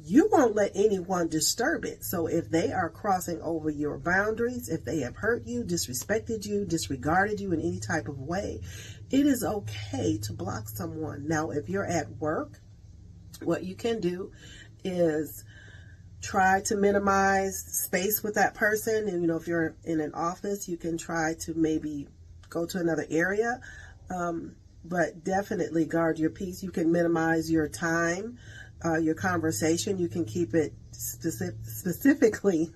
you won't let anyone disturb it. So if they are crossing over your boundaries, if they have hurt you, disrespected you, disregarded you in any type of way, it is okay to block someone. Now, if you're at work, what you can do is try to minimize space with that person. And, if you're in an office, you can try to maybe go to another area. But definitely guard your peace. You can minimize your time, your conversation. You can keep it specifically,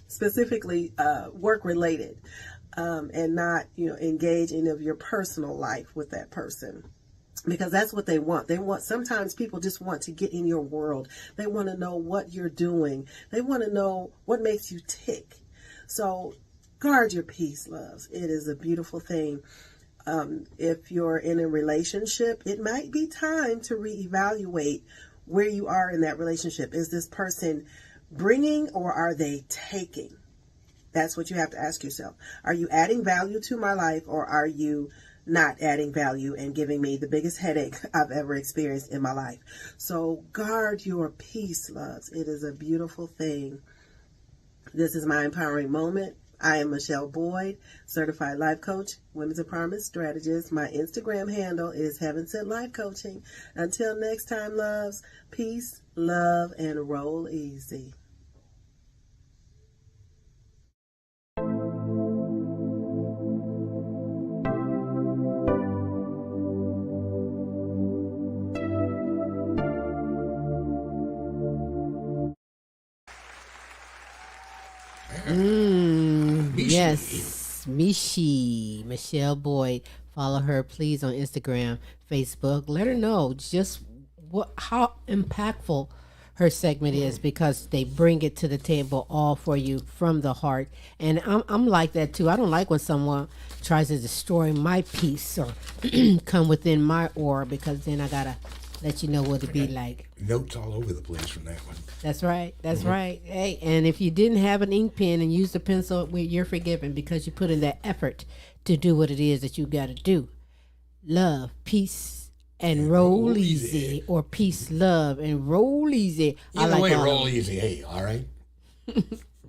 specifically work related, and not, engage in your personal life with that person. Because that's what they want. Sometimes people just want to get in your world. They want to know what you're doing. They want to know what makes you tick. So guard your peace, loves. It is a beautiful thing. If you're in a relationship, it might be time to reevaluate where you are in that relationship. Is this person bringing, or are they taking? That's what you have to ask yourself. Are you adding value to my life, or are you not adding value and giving me the biggest headache I've ever experienced in my life? So guard your peace, loves. It is a beautiful thing. This is my empowering moment. I am Michele Boyd, certified life coach, women's empowerment strategist. My Instagram handle is Heaven Sent Life Coaching. Until next time, loves, peace, love, and roll easy. Yes, Michi, Michele Boyd. Follow her, please, on Instagram, Facebook. Let her know just how impactful her segment is, because they bring it to the table all for you from the heart. And I'm like that too. I don't like when someone tries to destroy my peace or come within my aura, because then I gotta let you know what it be like. Notes all over the place from that one. That's right. That's right. Hey, and if you didn't have an ink pen and used a pencil, you're forgiven, because you put in that effort to do what it is that you got to do. Love, peace, and roll easy, or peace, love, and roll easy. Either way, all roll of them. easy. Hey, all right?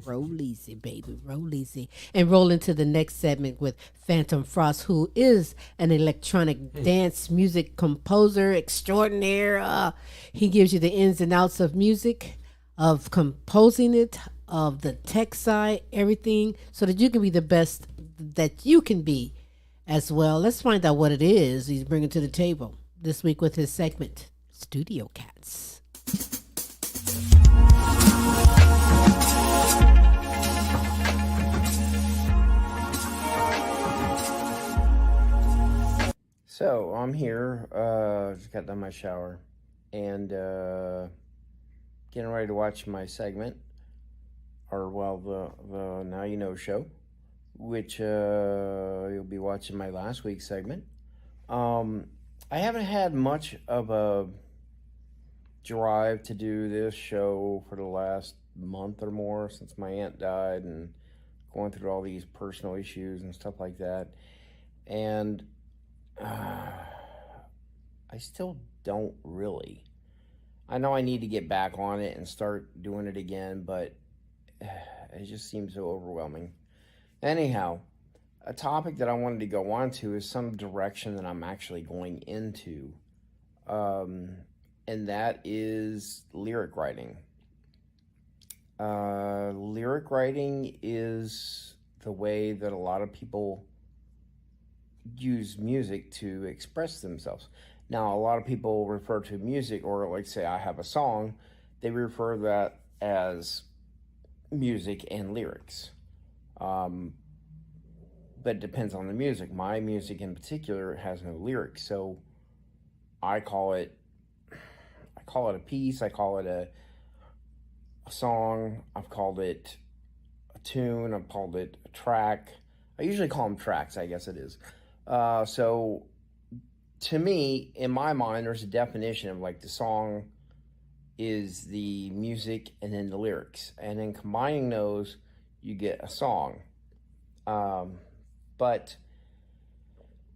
Roll easy, baby. Roll easy. And roll into the next segment with Fanthom Frost, who is an electronic dance music composer extraordinaire. He gives you the ins and outs of music, of composing it, of the tech side, everything, so that you can be the best that you can be as well. Let's find out what it is he's bringing to the table this week with his segment, Studio Catz. So I'm here, just got done my shower, and getting ready to watch my segment, or the Now You Know show, which you'll be watching my last week's segment. I haven't had much of a drive to do this show for the last month or more since my aunt died and going through all these personal issues and stuff like that. And I still don't really. I know I need to get back on it and start doing it again, but it just seems so overwhelming. Anyhow, a topic that I wanted to go on to is some direction that I'm actually going into, and that is lyric writing. Lyric writing is the way that a lot of people use music to express themselves. Now, a lot of people refer to music, or like say I have a song, they refer that as music and lyrics. But it depends on the music. My music in particular has no lyrics, so I call it a piece, I call it a song, I've called it a tune, I've called it a track. I usually call them tracks, I guess it is. So to me, in my mind, there's a definition of like the song is the music and then the lyrics. And then combining those, you get a song. But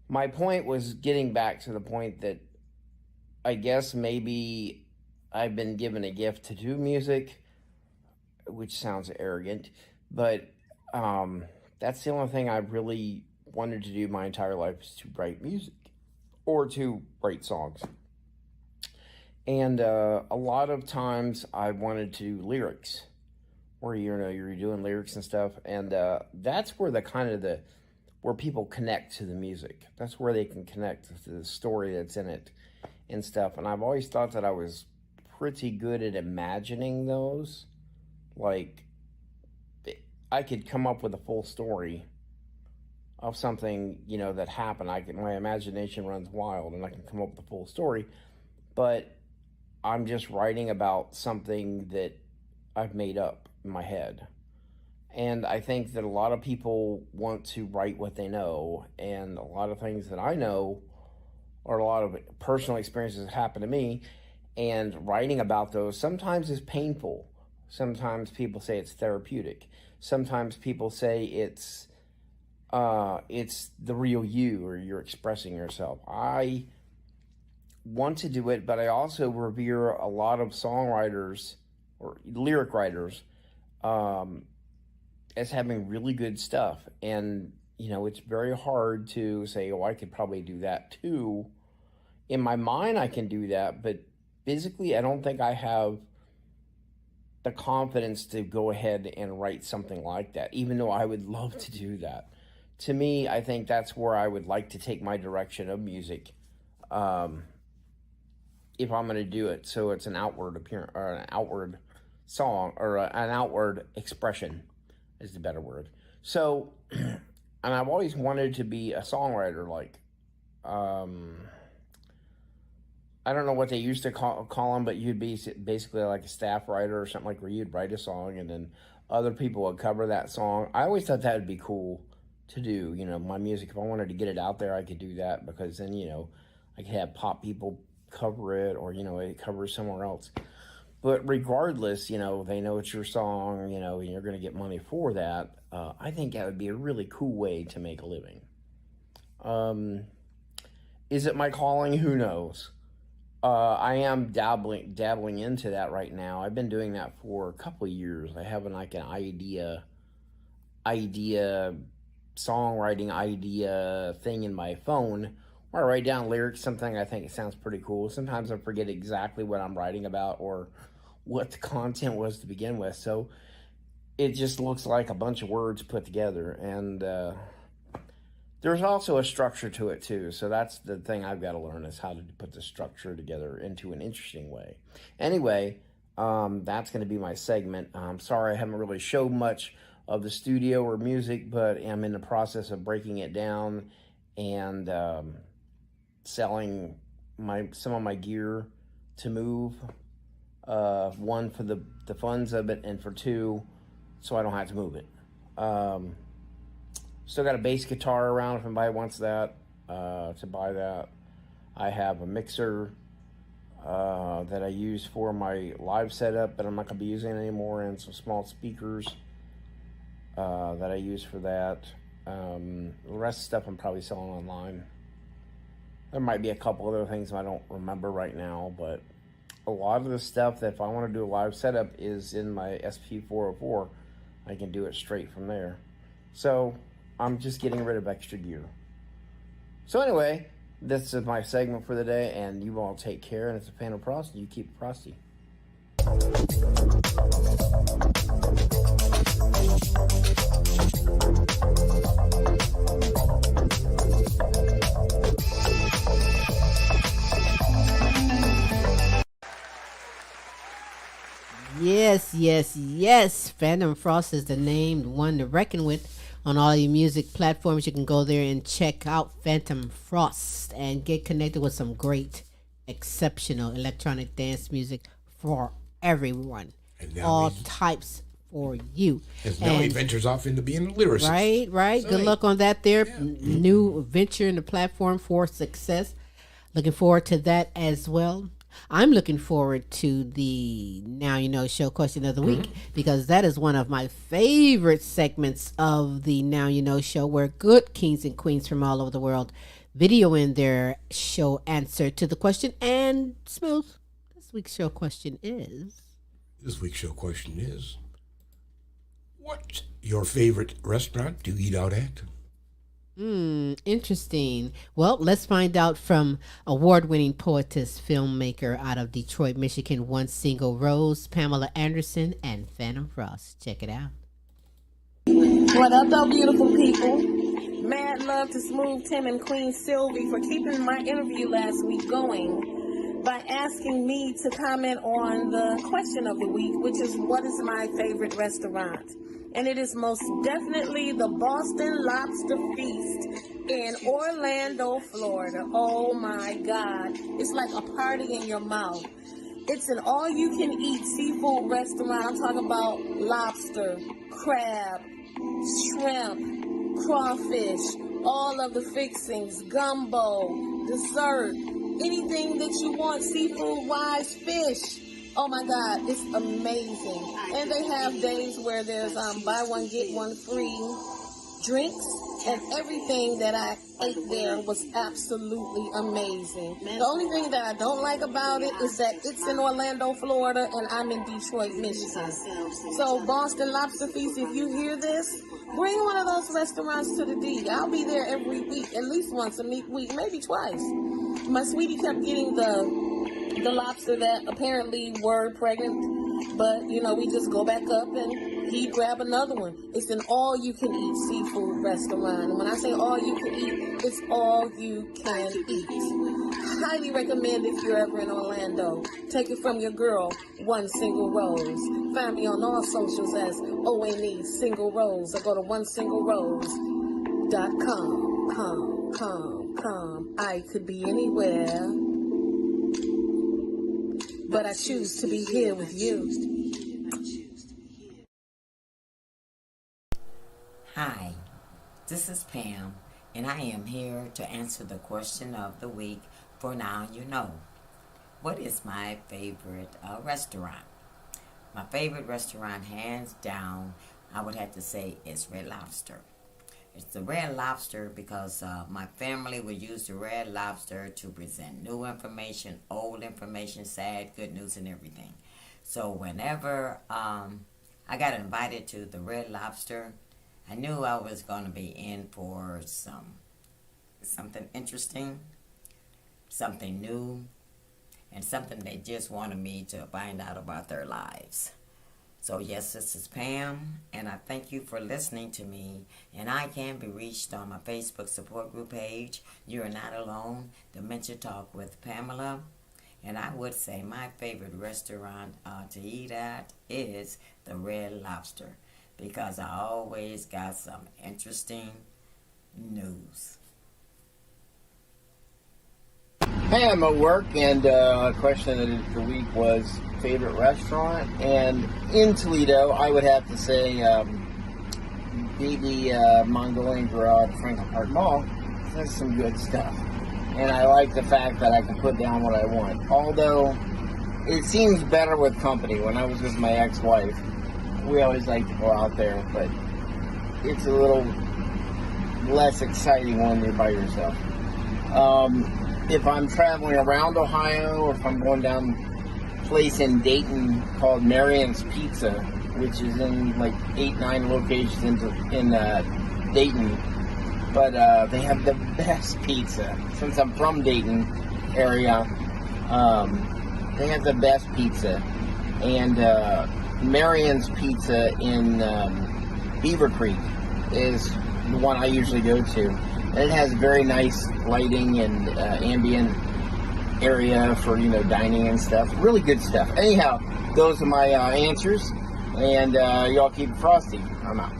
my point was getting back to the point that I guess maybe I've been given a gift to do music, which sounds arrogant, but that's the only thing I really wanted to do my entire life, is to write music or to write songs. And a lot of times I wanted to do lyrics, where you're doing lyrics and stuff, and that's where where people connect to the music. That's where they can connect to the story that's in it and stuff. And I've always thought that I was pretty good at imagining those. Like, I could come up with a full story of something, that happened. My imagination runs wild and I can come up with a full story, but I'm just writing about something that I've made up in my head. And I think that a lot of people want to write what they know, and a lot of things that I know, or a lot of personal experiences that happen to me, and writing about those sometimes is painful. Sometimes people say it's therapeutic. Sometimes people say it's the real you, or you're expressing yourself. I want to do it, but I also revere a lot of songwriters or lyric writers as having really good stuff. And, it's very hard to say, oh, I could probably do that too. In my mind, I can do that, but physically, I don't think I have the confidence to go ahead and write something like that, even though I would love to do that. To me, I think that's where I would like to take my direction of music, if I'm going to do it. So it's an outward appearance, or an outward song, or an outward expression is the better word. So, and I've always wanted to be a songwriter, like, I don't know what they used to call them, but you'd be basically like a staff writer or something, like where you'd write a song and then other people would cover that song. I always thought that would be cool to do, my music. If I wanted to get it out there, I could do that, because then, I could have pop people cover it, or, it covers somewhere else. But regardless, they know it's your song, and you're going to get money for that. I think that would be a really cool way to make a living. Is it my calling? Who knows? I am dabbling into that right now. I've been doing that for a couple of years. I have an idea songwriting idea thing in my phone where I write down lyrics, something I think it sounds pretty cool. Sometimes I forget exactly what I'm writing about or what the content was to begin with. So it just looks like a bunch of words put together. And there's also a structure to it too. So that's the thing I've got to learn, is how to put the structure together into an interesting way. Anyway, that's going to be my segment. I'm sorry I haven't really showed much of the studio or music, but I'm in the process of breaking it down and selling some of my gear to move. One, for the funds of it, and for two, so I don't have to move it. Still got a bass guitar around if anybody wants that, to buy that. I have a mixer that I use for my live setup, but I'm not going to be using it anymore, and some small speakers that I use for that. The rest of the stuff I'm probably selling online. There might be a couple other things I don't remember right now, but a lot of the stuff that if I want to do a live setup is in my SP404. I can do it straight from there. So I'm just getting rid of extra gear. So anyway, this is my segment for the day, and you all take care, and it's a Fan of Frost, and you keep it frosty. Yes, yes, yes. Phantom Frost is the named one to reckon with. On all your music platforms, you can go there and check out Phantom Frost and get connected with some great, exceptional electronic dance music for everyone. All types for you. And now he ventures off into being a lyricist. Right. So good luck on that there. Yeah. New venture in the platform for success. Looking forward to that as well. I'm looking forward to the Now You Know show question of the week, because that is one of my favorite segments of the Now You Know show, where good kings and queens from all over the world video in their show answer to the question. And Smooth, this week's show question is... what's your favorite restaurant to eat out at? Interesting. Well, let's find out from award-winning poetess, filmmaker out of Detroit, Michigan, One Single Rose, Pamela Anderson, and Phantom Frost. Check it out. What up, though, beautiful people? Mad love to Smooth Tim and Queen Silvy for keeping my interview last week going by asking me to comment on the question of the week, which is, what is my favorite restaurant? And it is most definitely the Boston Lobster Feast in Orlando, Florida. Oh my God. It's like a party in your mouth. It's an all-you-can-eat seafood restaurant. I'm talking about lobster, crab, shrimp, crawfish, all of the fixings, gumbo, dessert, anything that you want seafood-wise, fish. Oh my God, it's amazing. And they have days where there's buy one, get one free drinks, and everything that I ate there was absolutely amazing. The only thing that I don't like about it is that it's in Orlando, Florida, and I'm in Detroit, Michigan. So Boston Lobster Feast, if you hear this, bring one of those restaurants to the D. I'll be there every week, at least once a week, maybe twice. My sweetie kept getting the lobster that apparently were pregnant, but we just go back up and he'd grab another one. It's an all-you-can-eat seafood restaurant, and when I say all-you-can-eat, it's all you can eat. Highly recommend if you're ever in Orlando. Take it from your girl, One Single Rose. Find me on all socials as ONE Single Rose, or go to onesinglerose.com. Come. I could be anywhere, but I choose to be here with you. Hi, this is Pam, and I am here to answer the question of the week for Now You Know. What is my favorite restaurant? My favorite restaurant, hands down, I would have to say is Red Lobster. It's the Red Lobster because my family would use the Red Lobster to present new information, old information, sad, good news, and everything. So whenever I got invited to the Red Lobster, I knew I was going to be in for something interesting, something new, and something they just wanted me to find out about their lives. So yes, this is Pam, and I thank you for listening to me. And I can be reached on my Facebook support group page, You Are Not Alone, Dementia Talk with Pamela. And I would say my favorite restaurant to eat at is the Red Lobster, because I always got some interesting news. Hey, I'm at work, and question of the week was favorite restaurant. And in Toledo, I would have to say the Mongolian Grill at Franklin Park Mall has some good stuff. And I like the fact that I can put down what I want. Although, it seems better with company. When I was with my ex-wife, we always like to go out there, but it's a little less exciting when you're by yourself. If I'm traveling around Ohio, or if I'm going down a place in Dayton called Marion's Pizza, which is in like 8-9 locations in Dayton, but they have the best pizza. Since I'm from Dayton area, they have the best pizza. And Marion's Pizza in Beaver Creek is the one I usually go to. And it has very nice lighting and ambient area for, dining and stuff. Really good stuff. Anyhow, those are my answers. And y'all keep it frosty. I'm out.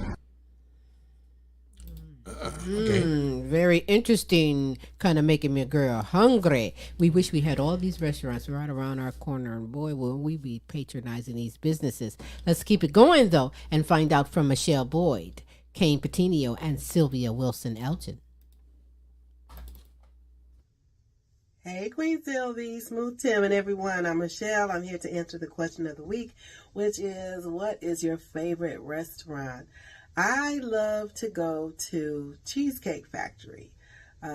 Okay. Very interesting, kind of making me a girl hungry. We wish we had all these restaurants right around our corner, and boy, will we be patronizing these businesses. Let's keep it going, though, and find out from Michele Boyd, Kayne Petiniot, and Sylvia Wilson-Elgin. Hey, Queen Silvy, Smooth Tim, and everyone. I'm Michele. I'm here to answer the question of the week, which is, what is your favorite restaurant? I love to go to Cheesecake Factory.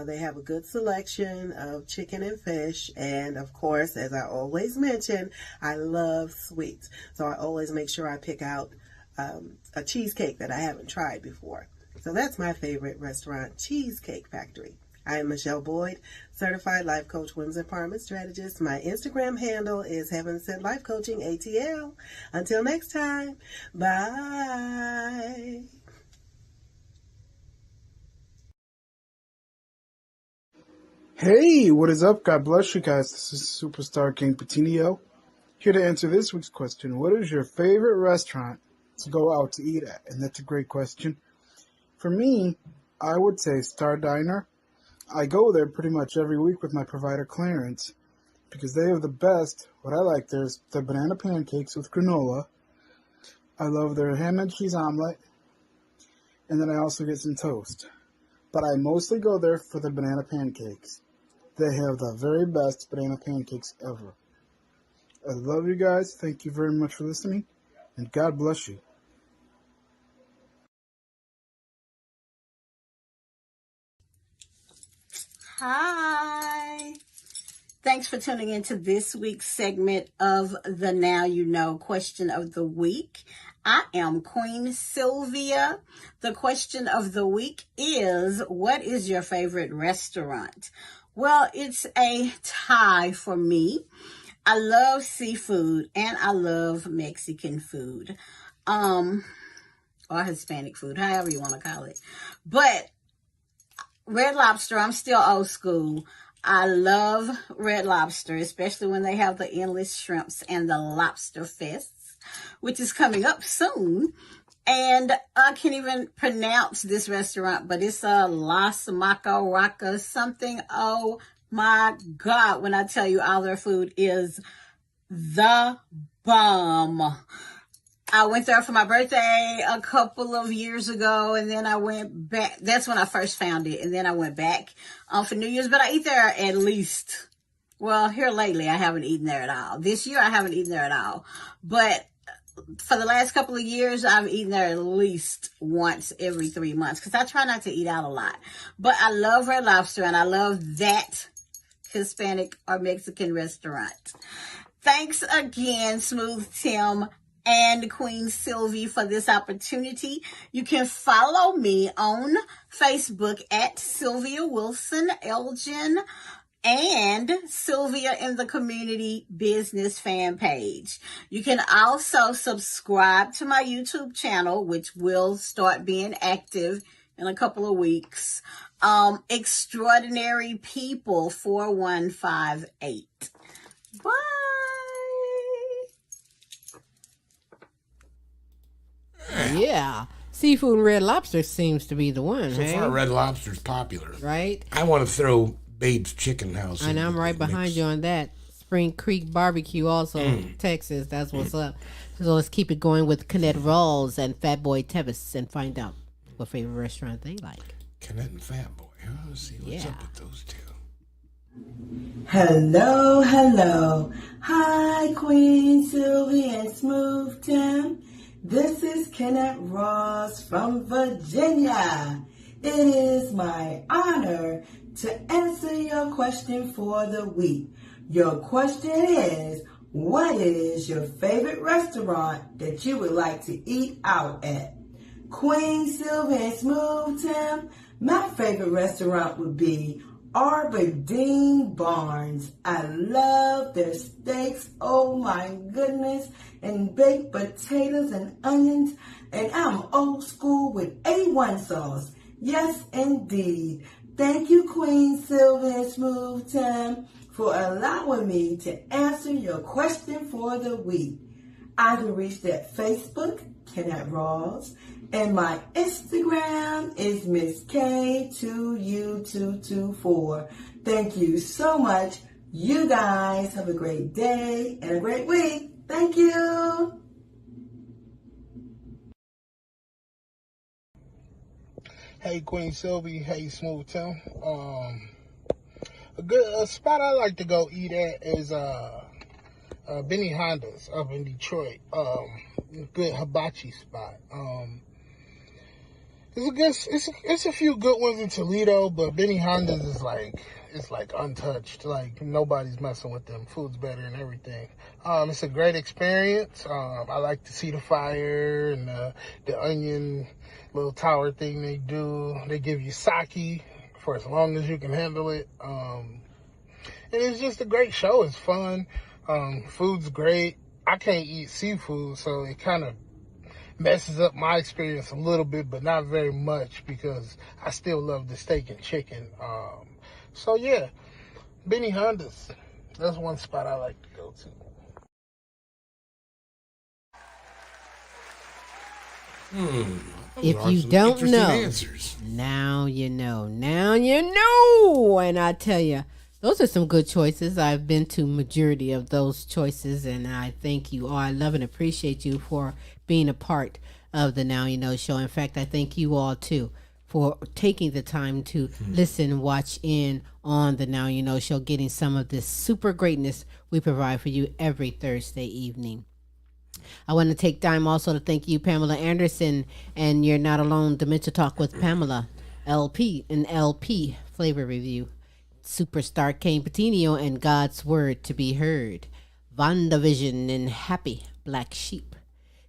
They have a good selection of chicken and fish, and of course, as I always mention, I love sweets. So I always make sure I pick out a cheesecake that I haven't tried before. So that's my favorite restaurant, Cheesecake Factory. I am Michele Boyd, Certified Life Coach, Women's Empowerment Strategist. My Instagram handle is Heaven Sent Life Coaching, ATL. Until next time, bye. Hey, what is up? God bless you guys. This is Superstar Kayne Petiniot, here to answer this week's question. What is your favorite restaurant to go out to eat at? And that's a great question. For me, I would say Star Diner. I go there pretty much every week with my provider, Clarence, because they have the best. What I like there is the banana pancakes with granola. I love their ham and cheese omelet, and then I also get some toast. But I mostly go there for the banana pancakes. They have the very best banana pancakes ever. I love you guys. Thank you very much for listening, and God bless you. Hi. Thanks for tuning into this week's segment of the Now You Know question of the week. I am Queen Sylvia. The question of the week is, what is your favorite restaurant? Well, it's a tie for me. I love seafood and I love Mexican food. Or Hispanic food, however you want to call it. But Red Lobster, I'm still old school. I love Red Lobster, especially when they have the endless shrimps and the lobster fests, which is coming up soon. And I can't even pronounce this restaurant, but it's a Las Macaracas something. Oh my God, when I tell you all their food is the bomb. I went there for my birthday a couple of years ago, and then I went back. That's when I first found it, and then I went back for New Year's. But I eat there at least, well, here lately, I haven't eaten there at all. This year, I haven't eaten there at all. But for the last couple of years, I've eaten there at least once every 3 months because I try not to eat out a lot. But I love Red Lobster and I love that Hispanic or Mexican restaurant. Thanks again, Smooth Tim and Queen Silvy, for this opportunity. You can follow me on Facebook at Sylvia Wilson Elgin and Sylvia in the Community Business fan page. You can also subscribe to my YouTube channel, which will start being active in a couple of weeks. Extraordinary People 4158. Bye. Yeah. Seafood and Red Lobster seems to be the one. So far, Red Lobster's popular. Right? I want to throw Babe's Chicken House And I'm right behind you on that. Spring Creek Barbecue also, Texas. That's what's up. So let's keep it going with Kennette Rawls and Fat Boy Tevis and find out what favorite restaurant they like. Kennette and Fat Boy. Huh? Let's see what's up with those two. Hello, hello. Hi, Queen Silvy and Smooth Tim. This is Kennette Rawls from Virginia. It is my honor to answer your question for the week. Your question is, what is your favorite restaurant that you would like to eat out at? Queen Silvy and Smooth Tim, my favorite restaurant would be Arbordine Barns. I love their steaks, oh my goodness, and baked potatoes and onions, and I'm old school with A1 sauce. Yes, indeed. Thank you, Queen Silvy and Smooth Tim, for allowing me to answer your question for the week. I can reach that Facebook, Kennette Rawls, and my Instagram is Miss K2U224. Thank you so much. You guys have a great day and a great week. Thank you. Hey, Queen Silvy. Hey, Smooth Tim. A spot I like to go eat at is Benny Honda's up in Detroit. Good hibachi spot. It's a few good ones in Toledo, but Benny Honda's is like untouched. Like nobody's messing with them. Food's better and everything. It's a great experience. I like to see the fire and the onion little tower thing they do. They give you sake for as long as you can handle it. And it's just a great show. It's fun. Food's great. I can't eat seafood, so it kind of messes up my experience a little bit, but not very much because I still love the steak and chicken. So yeah, Benny Honda's. That's one spot I like to go to. If you don't know, now you know. Now you know. And I tell you, those are some good choices. I've been to majority of those choices, and I thank you all. I love and appreciate you for being a part of the Now You Know show. In fact, I thank you all too for taking the time to listen, watch in on the Now You Know show, getting some of this super greatness we provide for you every Thursday evening. I want to take time also to thank you, Pamela Anderson, and You're Not Alone, Dementia Talk with Pamela, LP, an LP Flavor Review, Superstar Kayne Petiniot, and God's Word to Be Heard, Vonda Vision and Happy Black Sheep,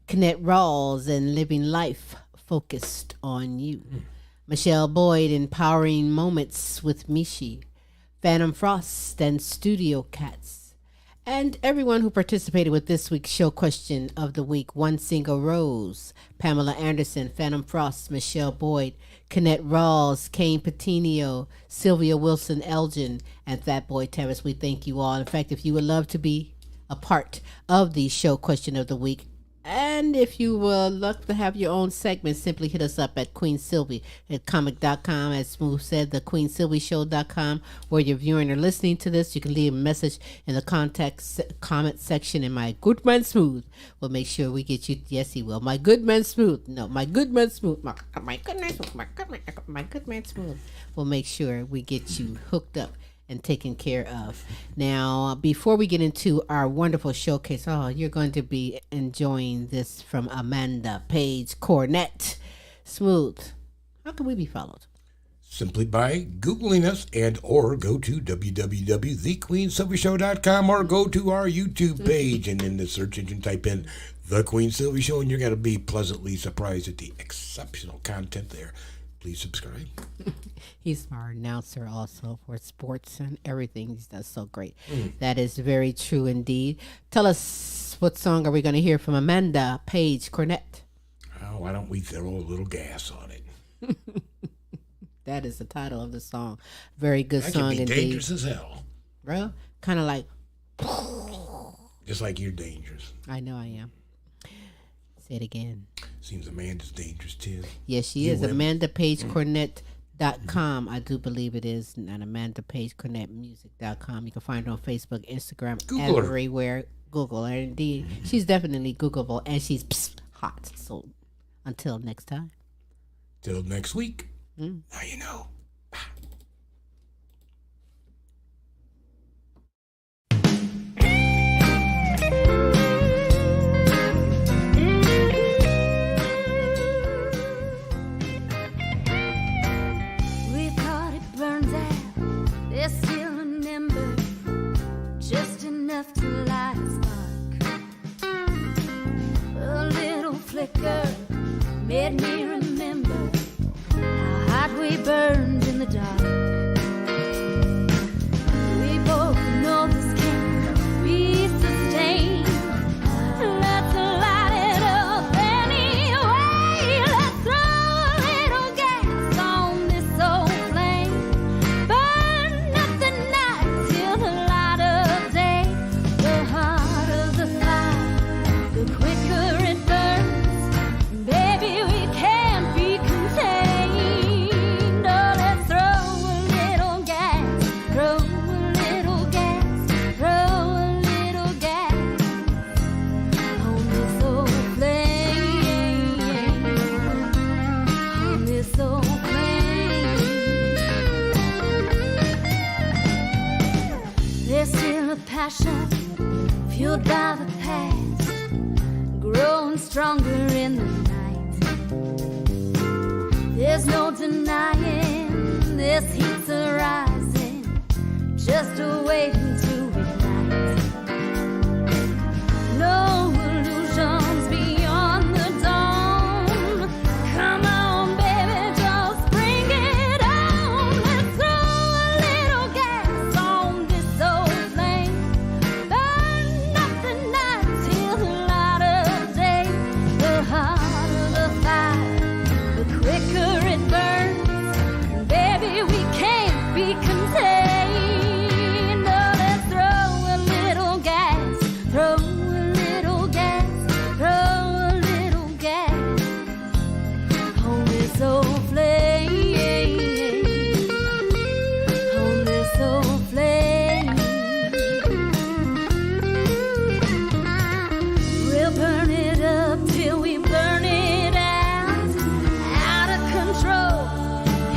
Kennette Rawls and Living Life Focused on You, Michele Boyd, Empowering Moments with Michi, Phantom Frost and Studio Catz, and everyone who participated with this week's show question of the week. One Single Rose, Pamela Anderson, Phantom Frost, Michele Boyd, Kennette Rawls, Kayne Petiniot, Sylvia Wilson Elgin, and Fat Boy Terrace. We thank you all. In fact, if you would love to be a part of the show question of the week, and if you would love to have your own segment, simply hit us up at Queen Silvy at comic.com. As Smooth said, the QueenSilvyShow.com, where you're viewing or listening to this. You can leave a message in the comment section, and my good man Smooth will make sure we get you. Yes, he will. My good man Smooth. No, my good man Smooth. My good man Smooth will make sure we get you hooked up and taken care of. Now, before we get into our wonderful showcase, you're going to be enjoying this from Amanda Page Cornette. Smooth. How can we be followed? Simply by Googling us or go to www.thequeensilvyshow.com or go to our YouTube page and in the search engine type in The Queen Silvy Show and you're going to be pleasantly surprised at the exceptional content there. Please subscribe. He's our announcer also for sports and everything. He does so great. That is very true indeed. Tell us, what song are we going to hear from Amanda Page Cornette? Why don't we throw a little gas on it? That is the title of the song. Very good song indeed. Indeed. Dangerous as hell. Bro, kind of like. Just like you're dangerous. I know I am. Say it again. Seems Amanda's dangerous too. Yes, she is. AmandaPageCornette.com. I do believe it is. Not AmandaPageCornetteMusic.com. You can find her on Facebook, Instagram, Google everywhere. Her. Google her. Indeed. She's definitely Googleable and she's hot. So until next time. Till next week. Now you know. We thought it burned out. There's still an ember, just enough to light a spark. A little flicker made me remember how hot we burned in the dark. We both know this can't be sustained. Let's light it up anyway. Let's throw a little gas on this old flame. Burn up the night till the light of day. The hotter the fire, the quicker it burns. Baby, we can't be contained. Oh, let's throw a little gas, throw a little gas, throw a little gas on this old flame, on this old flame. There's still a passion fueled by the past, growing stronger in the night. There's no denying this heat's arising, just waiting to ignite. No illusions beyond the dawn. Come on, baby, just bring it on. Let's throw a little gas on this old flame. Burn up the night till the light of day. The hotter the fire, the quicker it burns. Baby, we can't be contained. Oh, let's throw a little gas, throw a little gas, throw a little gas on this old flame, on this old flame. We'll burn it up till we burn it out of control,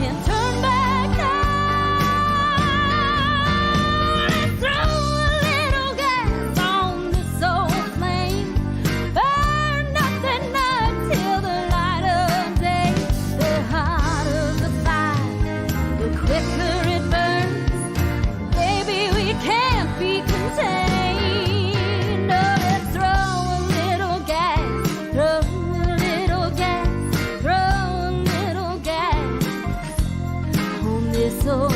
and turn back now. Let's throw a little gas on this old flame. Burn up the night till the light of day. The hotter the fire, the quicker it burns. Baby, we can't be contained. Oh, let's throw a little gas, throw a little gas, throw a little gas on this old